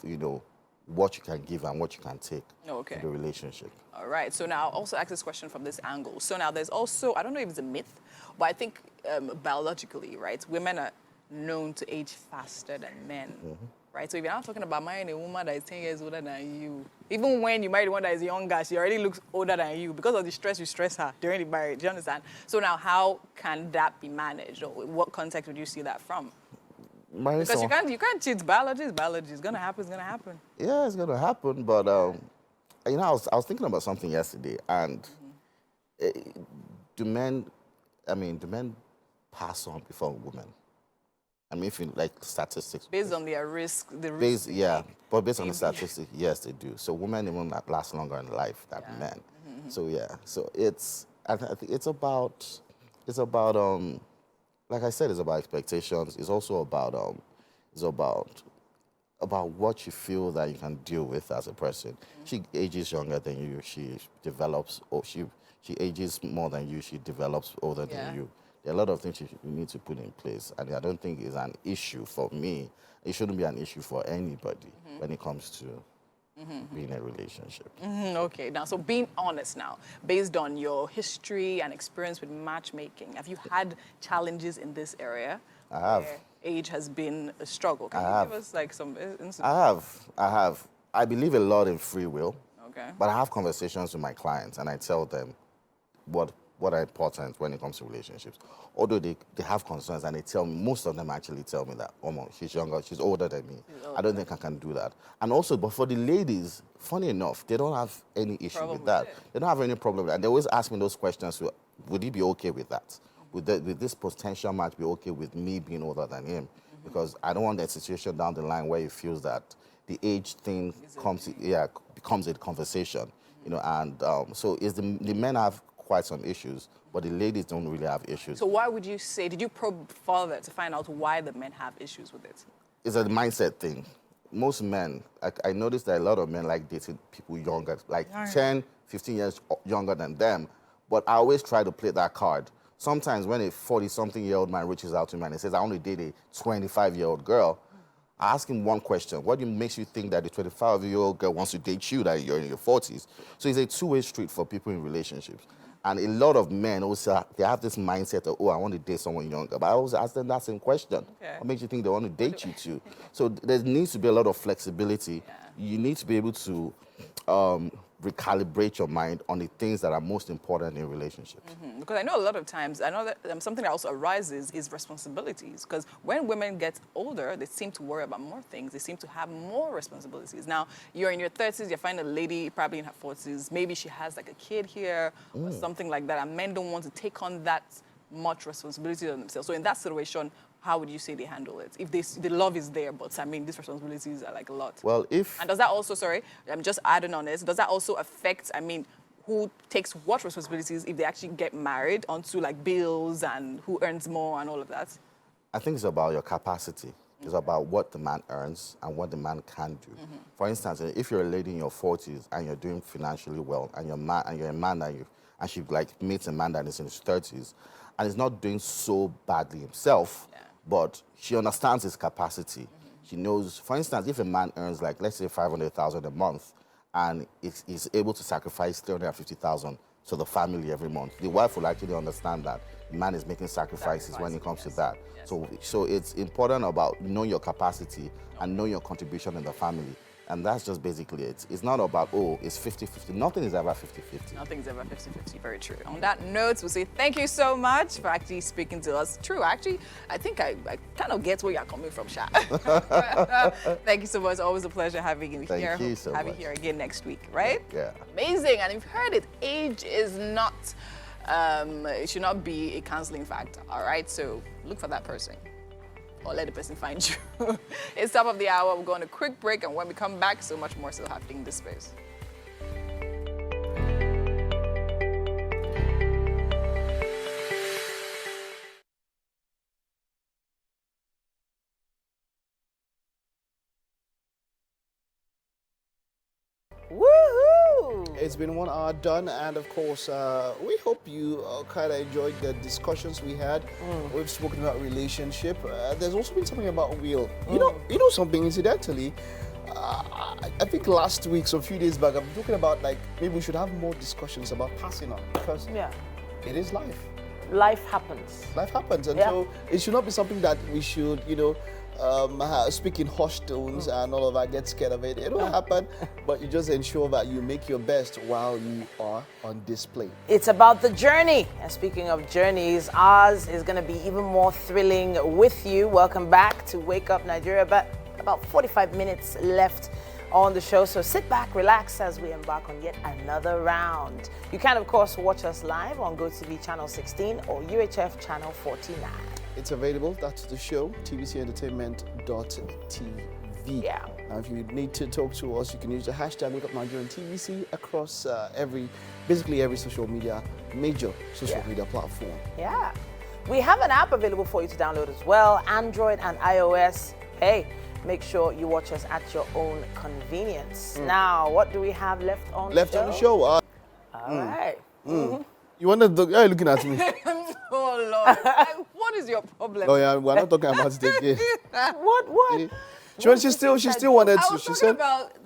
what you can give and what you can take in the relationship. All right, so now I'll also ask this question from this angle. So now there's also, I don't know if it's a myth, but I think biologically, right, women are known to age faster than men, right? So if you're not talking about marrying a woman that is 10 years older than you, even when you marry the one that is younger, she already looks older than you because of the stress you stress her during the marriage. Do you understand? So now how can that be managed, or what context would you see that from? Because you can't cheat. Biology is biology. It's gonna happen. It's gonna happen. Yeah, it's gonna happen. But I was thinking about something yesterday, and do men pass on before women? I mean, if you like statistics, based on their risk, but based on the statistics, yes, they do. So women even last longer in life than men. So so I think it's about like I said, it's about expectations. It's also about what you feel that you can deal with as a person. She ages younger than you. She develops, or she ages more than you. She develops older than you. There are a lot of things you need to put in place, and I don't think it's an issue for me. It shouldn't be an issue for anybody when it comes to being in a relationship. Okay, now, so being honest now, based on your history and experience with matchmaking, have you had challenges in this area? I have. Where age has been a struggle. Can you give us like some instances? I have. I believe a lot in free will. Okay. But I have conversations with my clients, and I tell them what are important when it comes to relationships. Although they have concerns, and most of them actually tell me that, oh, she's younger, she's older than me. I don't think I can do that. And also, but for the ladies, funny enough, they don't have any issue with that. They don't have any problem with that. They always ask me those questions, would you be okay with that? would this potential match be okay with me being older than him? Because I don't want that situation down the line where he feels that the age thing becomes a conversation, you know. And so the men have quite some issues, but the ladies don't really have issues. So why would you say, did you probe further to find out why the men have issues with it? It's a mindset thing. Most men, I noticed that a lot of men like dating people younger, like 10, 15 years younger than them. But I always try to play that card. Sometimes when a 40-something-year-old man reaches out to me and he says, I only date a 25-year-old girl, I ask him one question. What makes you think that the 25-year-old girl wants to date you, that you're in your 40s? So it's a two-way street for people in relationships. And a lot of men also, they have this mindset of, oh, I want to date someone younger. But I always ask them that same question. Okay. What makes you think they want to date you too? So there needs to be a lot of flexibility. Yeah. You need to be able to recalibrate your mind on the things that are most important in relationships. Because I know a lot of times, I know that something that also arises is responsibilities. Because when women get older, they seem to worry about more things. They seem to have more responsibilities. Now, you're in your 30s, you find a lady probably in her 40s, maybe she has like a kid here or something like that, and men don't want to take on that much responsibility on themselves. So in that situation, how would you say they handle it? If the love is there, but I mean, these responsibilities are like a lot. Well, And does that also, sorry, I'm just adding on this, does that also affect, I mean, who takes what responsibilities if they actually get married onto like bills and who earns more and all of that? I think it's about your capacity. It's about what the man earns and what the man can do. For instance, if you're a lady in your 40s and you're doing financially well and you're a man and she like meets a man that is in his 30s and is not doing so badly himself, but she understands his capacity. She knows, for instance, if a man earns like, let's say 500,000 a month and is able to sacrifice 350,000 to the family every month, the wife will actually understand that the man is making sacrifices when it comes to that. So it's important about knowing your capacity and knowing your contribution in the family. And that's just basically it. It's not about, oh, it's 50-50. Nothing is ever 50-50. Nothing is ever 50-50, very true. On that note, we'll say thank you so much for actually speaking to us. True, actually, I think I kind of get where you're coming from, Sha. Thank you so much. Always a pleasure having you here. Thank you so much. Have you here again next week, right? Yeah. Amazing. And you've heard it, age is not, it should not be a cancelling factor, all right? So look for that person. Or let the person find you. It's top of the hour. We're going on a quick break, and when we come back, so much more still happening in this space. Woohoo! It's been 1 hour done, and of course, we hope you kind of enjoyed the discussions we had. We've spoken about relationship. There's also been something about will. You know something, incidentally, I think last week, so a few days back, I've been talking about like maybe we should have more discussions about passing on, because it is life. Life happens. Life happens, and so it should not be something that we should, speak in hushed tones and all of that, get scared of it. It will happen, but you just ensure that you make your best while you are on display. It's about the journey. And speaking of journeys, ours is going to be even more thrilling with you. Welcome back to Wake Up Nigeria. But about 45 minutes left on the show, so sit back, relax as we embark on yet another round. You can, of course, watch us live on GOTV channel 16 or UHF channel 49. It's available. That's the show, tvcentertainment.tv. Yeah. Now, if you need to talk to us, you can use the hashtag WakeUpNigerianTVC across basically every major social media platform. Yeah. We have an app available for you to download as well, Android and iOS. Hey, make sure you watch us at your own convenience. Now, what do we have left on the show? On the show. All right. You wanted to, you're looking at me. Oh, Lord. What is your problem? Oh, yeah, we're not talking about it again. What? She still wanted to. She said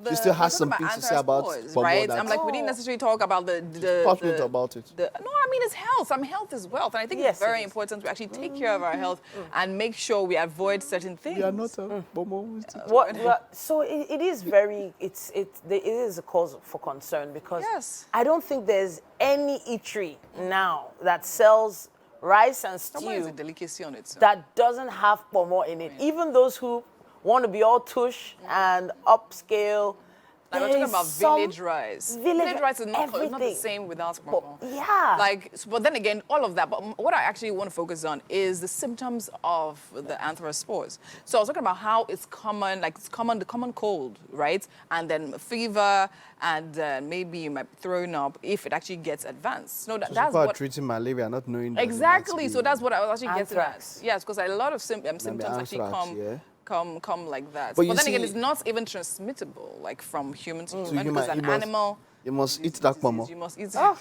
she still has some things to say about right? I'm like, we didn't necessarily talk about about it. No, I mean, it's health. Health is wealth. And I think it's very important to actually take care of our health and make sure we avoid certain things. We are not So it is very, it is a cause for concern, because I don't think there's any eatery now that sells rice and stew a delicacy on it, that doesn't have pomo in it. Even those who want to be all tush and upscale, Like we're talking about village rice. Village rice is not the same without pomo. Yeah. Like, but then again, all of that. But what I actually want to focus on is the symptoms of the anthrax spores. So I was talking about how it's common, like the common cold, right? And then fever, and maybe you might be throwing up if it actually gets advanced. No, that's what treating malaria, not knowing that exactly. So that's what I was actually getting Anthrax. at. Yes, because a lot of symptoms actually come like that. But then again, it's not even transmittable, like from human to human, because an animal. You must eat that pomo. You must eat. Oh,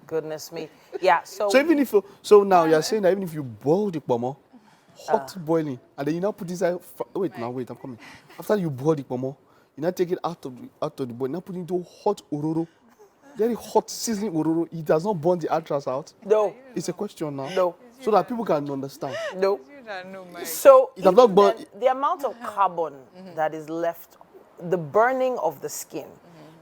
goodness me. Yeah. So even if now you're saying that even if you boil the pomo, hot boiling, and then you now put inside. Wait, I'm coming. After you boil the pomo, you now take it out of the boil. Now put it into hot ororo. Very hot sizzling ororo. It does not burn the anthrax out. No. It's a question now. No. So that people can understand. No. So the amount of carbon that is left, the burning of the skin,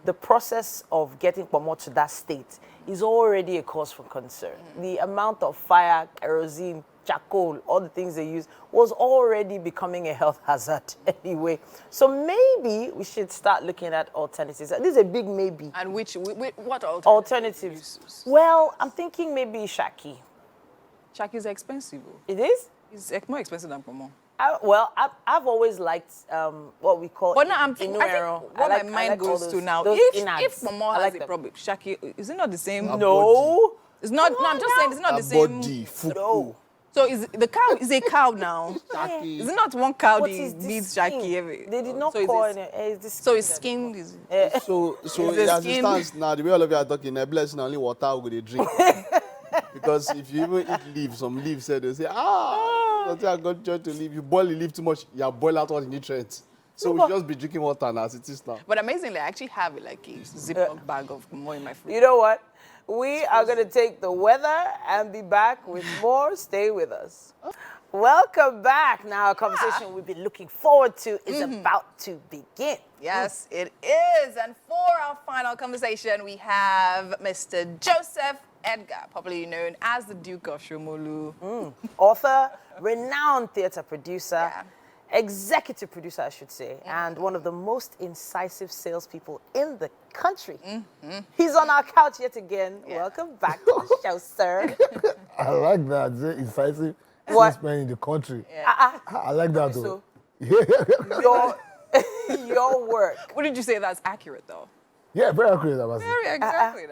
the process of getting pomo to that state is already a cause for concern. The amount of fire, kerosene, charcoal, all the things they use was already becoming a health hazard anyway. So maybe we should start looking at alternatives. This is a big maybe. And what alternatives? Well, I'm thinking maybe shaki. Shaki is expensive. It is? It's more expensive than pomo. I've always liked what we call. But now I think what my mind goes to now, if pomo has a problem, shaki, is it not the same? No. It's not. No, I'm just saying it's not the same. No. So is the cow is a cow now? Is it not one cow that needs shaki? They did not call it. So it's skin. So as it stands now, the way all of you are talking, a blessing only water we drink. Because if you even eat leaves, some leaves said they say, I got joy to leave. You boil the leaf too much, you boil out all the nutrients. So we just be drinking water now as it is now. But amazingly, I actually have like a Ziploc bag of more in my fridge. You know what? We are going to take the weather and be back with more. Stay with us. Welcome back. Now, a conversation we've been looking forward to is about to begin. Yes, it is. And for our final conversation, we have Mr. Joseph Edgar, popularly known as the Duke of Shomolu. Author, renowned theatre producer, executive producer, I should say, and one of the most incisive salespeople in the country. He's on our couch yet again. Welcome back to the show, sir. I like that. Incisive salesman in the country. I like that, though. Your work. What did you say that's accurate, though? Yeah, very accurate. Very exactly.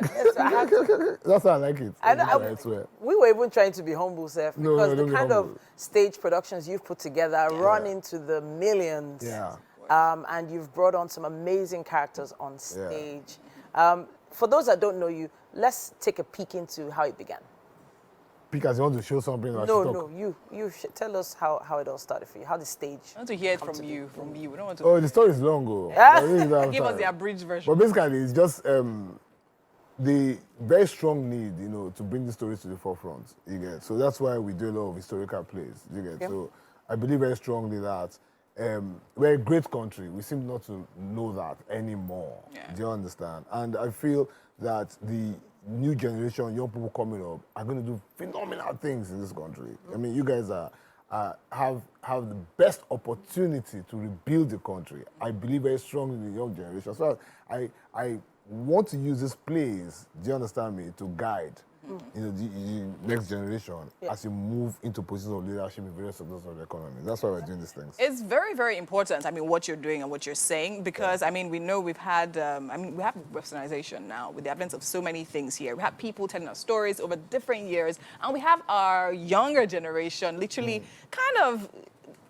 That's why I like it. I swear. We were even trying to be humble, Seth, because the kind of stage productions you've put together run into the millions. Yeah. And you've brought on some amazing characters on stage. For those that don't know you, let's take a peek into how it began. Because you want to show something. No, you should tell us how it all started for you, how the stage. I want to hear it from you. We don't want to. Oh, the story is long, Give us the abridged version. But basically, it's just the very strong need, to bring the stories to the forefront. You get. So that's why we do a lot of historical plays. You get. So I believe very strongly that we're a great country. We seem not to know that anymore. Do you understand? And I feel that the new generation, young people coming up, are going to do phenomenal things in this country. I mean, you guys have the best opportunity to rebuild the country. I believe very strongly in the young generation. So I want to use these plays, do you understand me, to guide the next generation as you move into positions of leadership in various sectors of the economy. That's why we're doing these things. It's very, very important, what you're doing and what you're saying, because, we know we've had, we have westernization now with the advent of so many things here. We have people telling us stories over different years, and we have our younger generation literally kind of,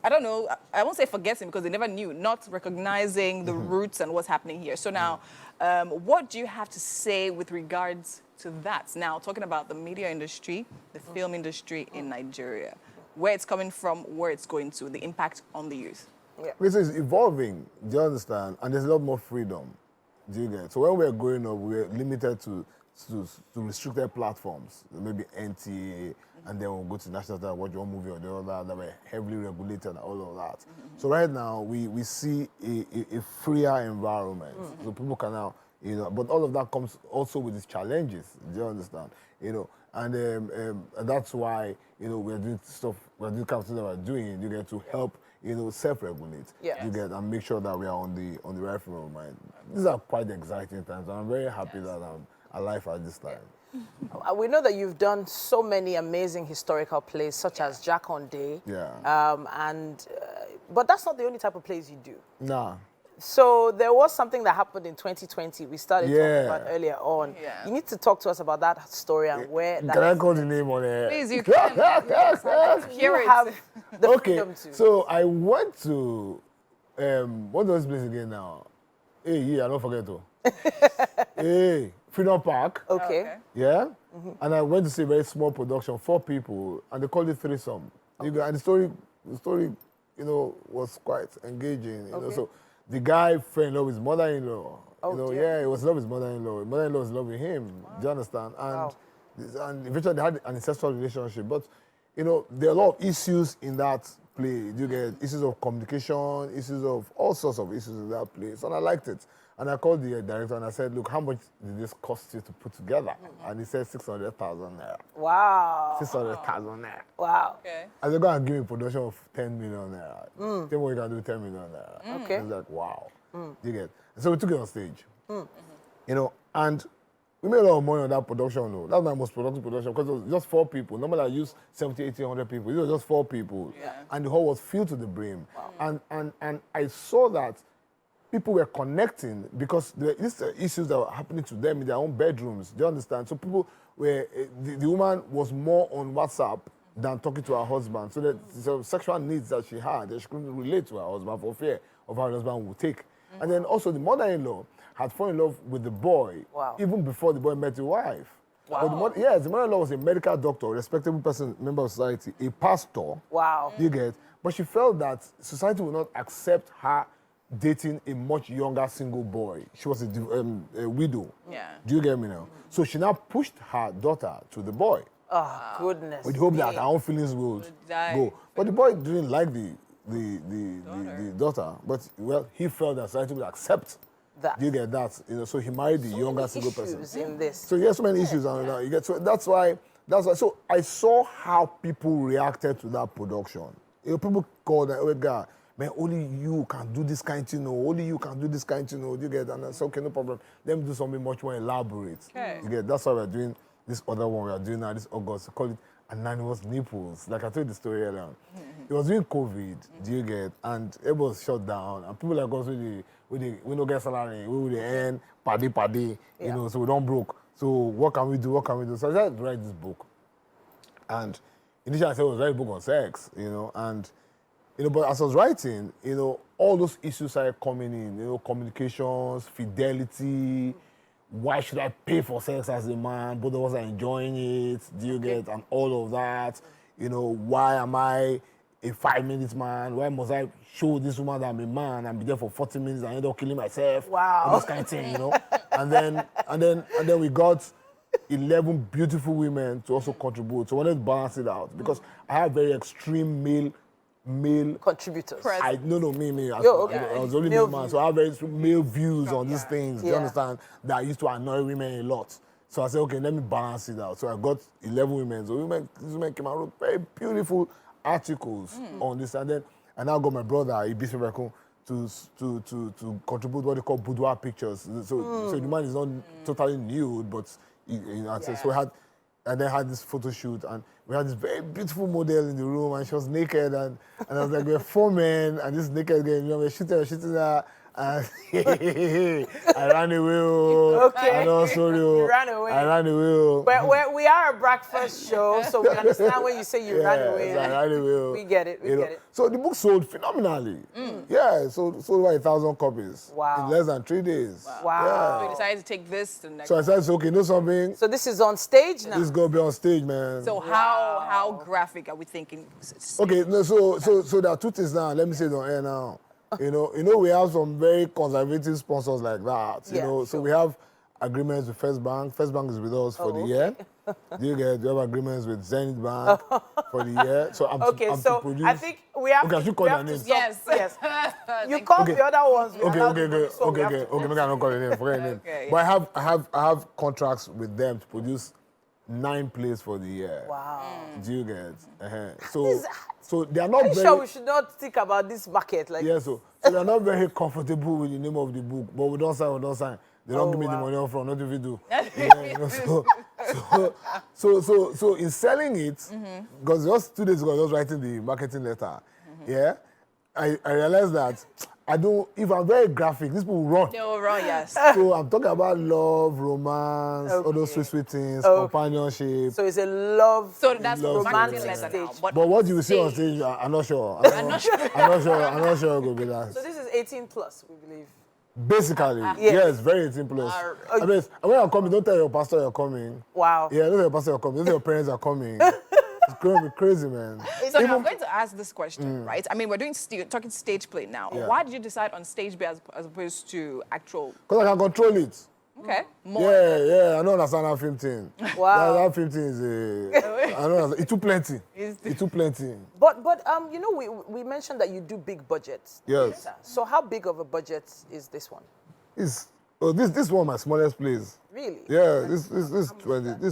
I don't know, I won't say forgetting because they never knew, not recognizing the roots and what's happening here. So now, what do you have to say with regards to that? Now, talking about the media industry, the film industry in Nigeria, where it's coming from, where it's going to, the impact on the youth. This is evolving, do you understand? And there's a lot more freedom, do you get? So when we were growing up, we were limited to restricted platforms, maybe NTA, and then we'll go to national and watch one movie or the other that were heavily regulated and all of that. So right now, we see a freer environment. So people can now, but all of that comes also with its challenges, do you understand? And that's why, we're doing stuff, we're doing kind of things that we're doing, you get, to help, self-regulate, you get, and make sure that we are on the right frame of mind. these are quite exciting times. I'm very happy that I'm alive at this time. We know that you've done so many amazing historical plays, such as Jack on Day. Yeah. But that's not the only type of plays you do. Nah. So there was something that happened in 2020 we started talking about earlier on. Yeah. You need to talk to us about that story and where that Can I call the name on it? Please, you can. you have the freedom to. So I went to, what was this place again now? Hey, yeah, I don't forget to. Hey, Freedom Park. Okay. Yeah? And I went to see a very small production, 4 people, and they called it threesome. And the story, you know, was quite engaging. You know, so the guy fell in love with his mother-in-law. You know, yeah, he was in love with his mother-in-law. Mother-in-law was in love with him. Do you understand? And eventually they had an incestual relationship. But, you know, there are a lot of issues in that play. You get issues of communication, issues of all sorts of issues in that place. And I liked it. And I called the director and I said, look, how much did this cost you to put together? And he said 600,000 naira. Wow. 600,000 naira. Wow. Okay. And they're going to give me a production of 10 million naira. Tell me what you can do with 10 million naira. Okay. I was like, wow. You get. So we took it on stage. You know, and we made a lot of money on that production. Though. That was my most productive production because it was just 4 people. Normally I use 70, 80, 100 people. It was just 4 people. Yeah. And the hall was filled to the brim. Wow. And I saw that people were connecting because these are issues that were happening to them in their own bedrooms. Do you understand? So people were, the woman was more on WhatsApp than talking to her husband. So the sexual needs that she had, that she couldn't relate to her husband for fear of how her husband would take. And then also the mother-in-law had fallen in love with the boy even before the boy met his wife. Wow. But the mother-in-law was a medical doctor, a respectable person, member of society, a pastor. Wow. You get? But she felt that society would not accept her dating a much younger single boy. She was a widow. Yeah. Do you get me now? So she now pushed her daughter to the boy. Oh, goodness. With the hope that her own feelings would go. But the boy didn't like the daughter. But, well, he felt that society would accept that. Do you get that? You know, so he married the younger single person. In this. So he has so many issues. You get, so that's why. So I saw how people reacted to that production. You know, people called that, oh, God, man, only you can do this kind of thing, only you can do this kind of thing, you get, and I said, okay, no problem. Let me do something much more elaborate. Okay. You get, that's why we're doing this other one we are doing now this August. We call it Anonymous Nipples. Like I told you the story earlier. It was during COVID, do you get, and it was shut down, and people like us, we don't get salary, we will earn paddy, you know, so we don't broke. So what can we do? So I decided to write this book. And initially I said I was writing a book on sex, you know, and you know, but as I was writing, you know, all those issues started coming in, you know, communications, fidelity, why should I pay for sex as a man? Both of us are enjoying it, do you get, and all of that. You know, why am I a 5-minute man? Why must I show this woman that I'm a man and be there for 40 minutes and end up killing myself? Wow. All this kind of thing, you know. and then we got 11 beautiful women to also contribute. So I wanted to balance it out because I have very extreme male contributors. Me. I was only male man, so I have very male views on these things. Do you understand? That I used to annoy women a lot. So I said, okay, let me balance it out. So I got 11 women. So these women came and wrote very beautiful articles on this, and then I now got my brother Ibisi Rekun to contribute what they call boudoir pictures. So the man is not totally nude, but so we had this photo shoot, and we had this very beautiful model in the room, and she was naked, and I was like, we're 4 men, and this naked girl, you know, we're shooting her, and I ran away. Okay. I know, sorry. You ran away. I ran away. But we are a breakfast show, so we understand when you say you ran away. I ran away. We get it. We get it. So the book sold phenomenally. Yeah, sold over 1,000 copies. Wow. In less than 3 days. Wow. Yeah. So we decided to take this to the next. So I said, okay, know something? So this is on stage now? This is going to be on stage, man. So how graphic are we thinking? Okay, no, so there are 2 things now. Let me say it on air now. You know, we have some very conservative sponsors like that. You know, so we have agreements with First Bank. First Bank is with us for the year. Do you have agreements with Zenith Bank for the year? So I'm to produce. I think we have. Okay, I should call their names. Yes. You call the other ones. Okay. Maybe I don't call the name. Forget the name. But I have contracts with them to produce 9 plays for the year. Wow. Do you get? So they are not very. Sure, we should not think about this market like. Yeah, so they are not very comfortable with the name of the book, but we don't sign. They don't give me the money up front, not if we do. So in selling it, because just 2 days ago I was writing the marketing letter, yeah, I realized that if I'm very graphic, these people will run. They will run, yes. So I'm talking about love, romance, all those sweet things, companionship. So it's a love. So that's romantic letter now. stage. But what you will see on stage, I'm not sure. I'm not sure it will be that. So this is 18 plus, we believe. Basically, yes, very 18 plus. I mean, when you're coming, don't tell your pastor you're coming. Wow. Yeah, don't tell your pastor you're coming. Don't tell your parents are coming. It's going to be crazy, man. So now I'm going to ask this question, right? I mean, we're talking stage play now. Yeah. Why did you decide on stage play as opposed to actual? Because I can control it. Okay. Yeah, I don't understand that film thing. Wow. That film thing is I don't understand. It's too plenty. It's too plenty. But you know, we mentioned that you do big budgets. Yes. So how big of a budget is this one? This one my smallest place. Really? Yeah, this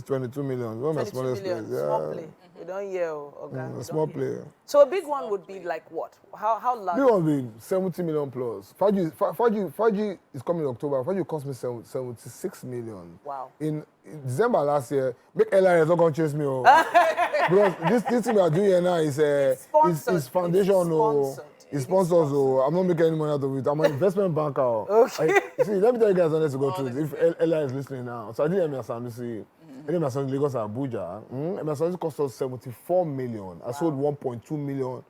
22 million. One of my 22 smallest million, place. Yeah. small play. We don't hear, okay? A small player. So a big one would be like what? How large? Big one will be 70 million plus. 5G is coming in October. 5G cost me 76 million. Wow. In December last year, make LRS not going to chase me. Because this thing we are doing here now is foundation. It's sponsors. I'm not making any money out of it. I'm an investment banker. Okay. See, let me tell you guys honest to go through it. If LRS is listening now. So I did MSN. I did MSN Lagos and Abuja. MSN cost us 74 million. I sold 1.2 million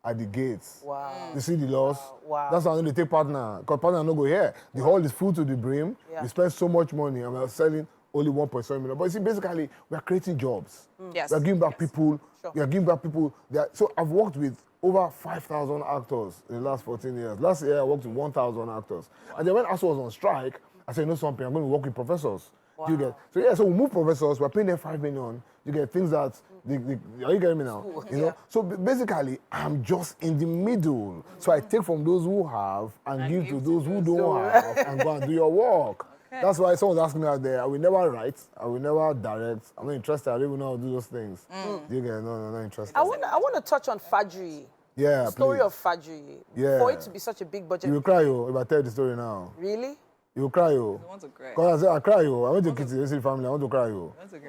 at the gates. Wow. You see the loss? Wow. That's why I know they take partner. Because partner no go here. The hall is full to the brim. Yeah. We spend so much money and we're selling only 1.7 million. But you see, basically, we are creating jobs. Yes. We are giving back people. Sure. We are giving back people. So I've worked with over 5,000 actors in the last 14 years. Last year, I worked with 1,000 actors. Wow. And then when ASO was on strike, I said, you know something, I'm going to work with professors. Wow. You get? So we move professors, we're paying them 5 million. You get things that, are you getting me now? You know? So basically, I'm just in the middle. So I take from those who have and give to those who don't have and go and do your work. Okay. That's why someone's asking me out there, I will never write, I will never direct, I'm not interested, I don't even know how to do those things. You get? No, not interested. I want to touch on Fajri. Yeah, the story please. of Fajri. Yeah. For it to be such a big budget. You will cry, if I tell you the story now. Really? You will cry, I want to cry. Because I cry, I went to Kitty family, I want to cry,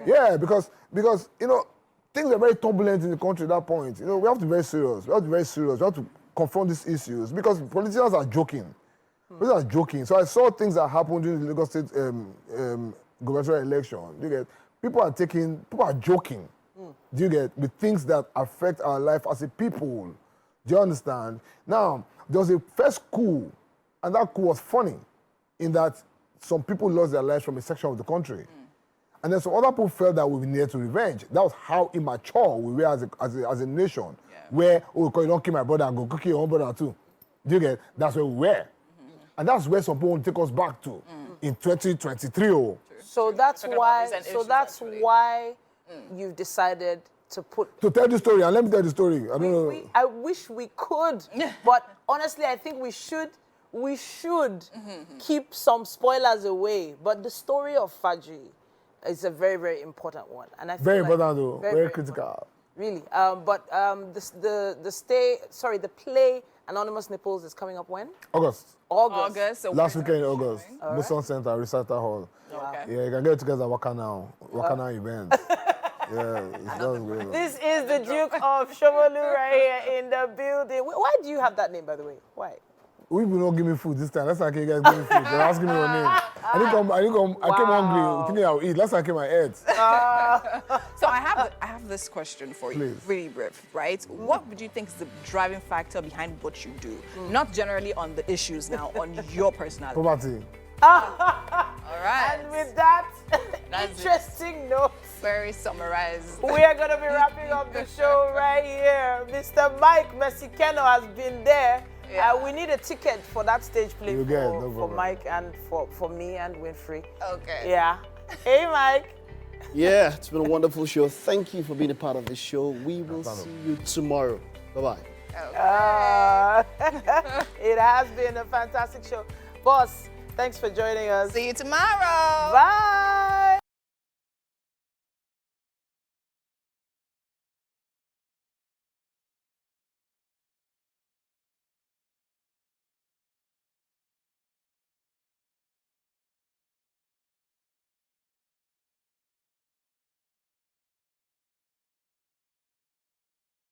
Yeah, because you know, things are very turbulent in the country at that point. You know, we have to be very serious. We have to confront these issues because politicians are joking. Politicians are joking. So I saw things that happened during the Lagos State gubernatorial election. You get? People are joking. Do you get? With things that affect our life as a people. Do you understand? Now, there was a first coup, and that coup was funny in that some people lost their lives from a section of the country. And then some other people felt that we needed to revenge. That was how immature we were as a nation. Yeah. Where, you don't kill my brother, and go kill your own brother too. Do you get? That's where we were. And that's where some people want to take us back to in 2023. So that's why you've decided to tell the story, and let me tell the story. I don't know. I wish we could, but honestly, I think we should keep some spoilers away. But the story of Fajri is a very, very important one, and I feel very important though, very critical. Really, the play Anonymous Nipples is coming up when? August. So last weekend in August. Muson Center, Recital Hall. Okay. Yeah, you can get together at Wakana event. Yeah, it's great. This is the Duke of Shomolu right here in the building. Why do you have that name, by the way? Why? We will not give me food this time. Last time I came, you guys give me food. They're asking me your name. I didn't come. I came hungry, thinking I'll eat. Last time I came, I ate. So I have this question for you, really brief, right? What would you think is the driving factor behind what you do? Not generally on the issues now, on your personality. Poverty. All right. And with that interesting note, very summarized, we are going to be wrapping up the show right here. Mr. Mike Mexicano has been there. Yeah. We need a ticket for that stage play for Mike and for me and Winfrey. Okay. Yeah. Hey, Mike. Yeah, it's been a wonderful show. Thank you for being a part of this show. We will see you tomorrow. Bye-bye. Okay. It has been a fantastic show. Boss, thanks for joining us. See you tomorrow. Bye.